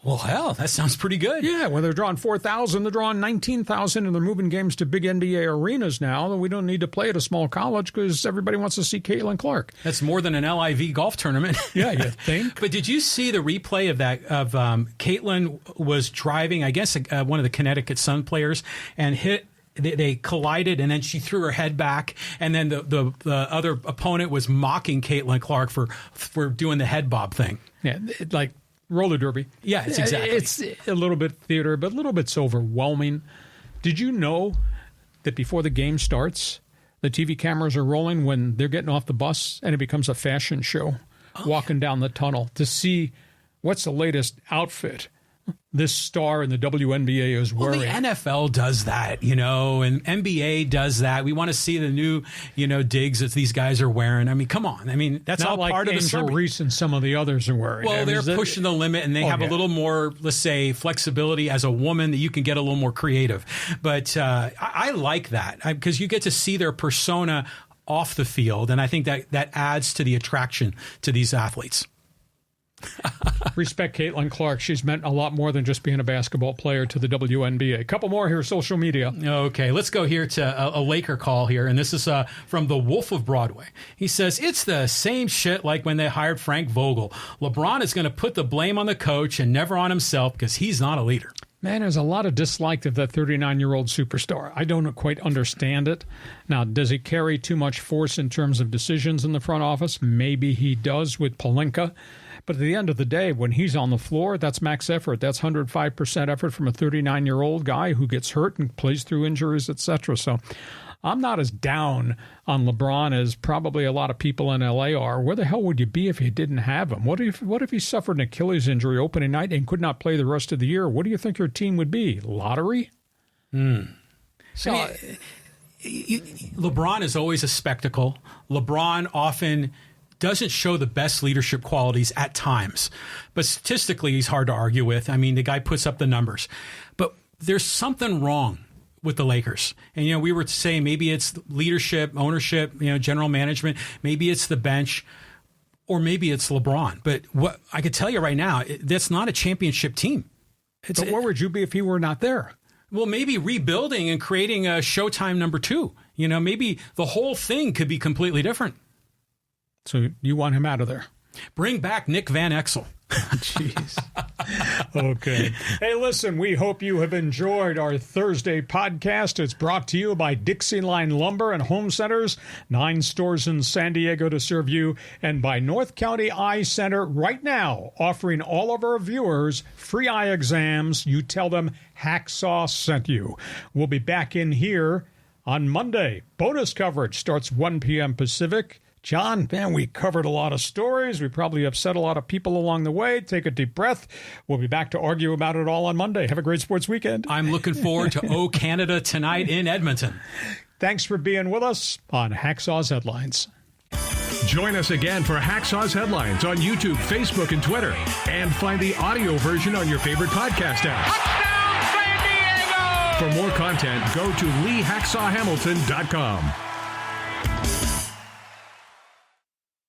Well, hell, that sounds pretty good. Yeah, when they're drawing 4,000, they're drawing 19,000, and they're moving games to big NBA arenas now. We don't need to play at a small college because everybody wants to see Caitlin Clark. That's more than an LIV golf tournament. Yeah, you think? But did you see the replay of that? Caitlin was driving, I guess, one of the Connecticut Sun players, and hit. They collided, and then she threw her head back, and then the other opponent was mocking Caitlin Clark for doing the head bob thing. Yeah, like roller derby. Yeah, it's exactly. It's a little bit theater, but a little bit's overwhelming. Did you know that before the game starts, the TV cameras are rolling when they're getting off the bus, and it becomes a fashion show, walking down the tunnel to see what's the latest outfit this star in the WNBA is wearing. Well, the NFL does that, you know, and NBA does that. We want to see the new, you know, digs that these guys are wearing. I mean, come on. I mean, that's not all like part of the Angel celebrity. Reese and some of the others are wearing. Well, they're pushing the limit, and they have a little more, let's say, flexibility as a woman that you can get a little more creative. But I like that because you get to see their persona off the field, and I think that adds to the attraction to these athletes. Respect Caitlin Clark. She's meant a lot more than just being a basketball player to the WNBA. A couple more here, social media. Okay, let's go here to a Laker call here, and this is from the Wolf of Broadway. He says, it's the same shit like when they hired Frank Vogel. LeBron is going to put the blame on the coach and never on himself because he's not a leader. Man, there's a lot of dislike of that 39-year-old superstar. I don't quite understand it. Now, does he carry too much force in terms of decisions in the front office? Maybe he does with Pelinka. But at the end of the day, when he's on the floor, that's max effort. That's 105% effort from a 39-year-old guy who gets hurt and plays through injuries, etc. So I'm not as down on LeBron as probably a lot of people in L.A. are. Where the hell would you be if you didn't have him? What if he suffered an Achilles injury opening night and could not play the rest of the year? What do you think your team would be? Lottery? So, I mean, LeBron is always a spectacle. LeBron often doesn't show the best leadership qualities at times. But statistically, he's hard to argue with. I mean, the guy puts up the numbers. But there's something wrong with the Lakers. And, you know, we were saying maybe it's leadership, ownership, you know, general management. Maybe it's the bench. Or maybe it's LeBron. But what I could tell you right now, that's not a championship team. But where would you be if he were not there? Well, maybe rebuilding and creating a Showtime #2. You know, maybe the whole thing could be completely different. So you want him out of there? Bring back Nick Van Exel. Jeez. Okay. Hey, listen, we hope you have enjoyed our Thursday podcast. It's brought to you by DIXIELINE Lumber and Home Centers, 9 stores in San Diego to serve you, and by North County Eye Center right now, offering all of our viewers free eye exams. You tell them Hacksaw sent you. We'll be back in here on Monday. Bonus coverage starts 1 p.m. Pacific. John, man, we covered a lot of stories. We probably upset a lot of people along the way. Take a deep breath. We'll be back to argue about it all on Monday. Have a great sports weekend. I'm looking forward to O Canada tonight in Edmonton. Thanks for being with us on Hacksaw's Headlines. Join us again for Hacksaw's Headlines on YouTube, Facebook, and Twitter. And find the audio version on your favorite podcast app. Touchdown, San Diego! For more content, go to LeeHacksawHamilton.com.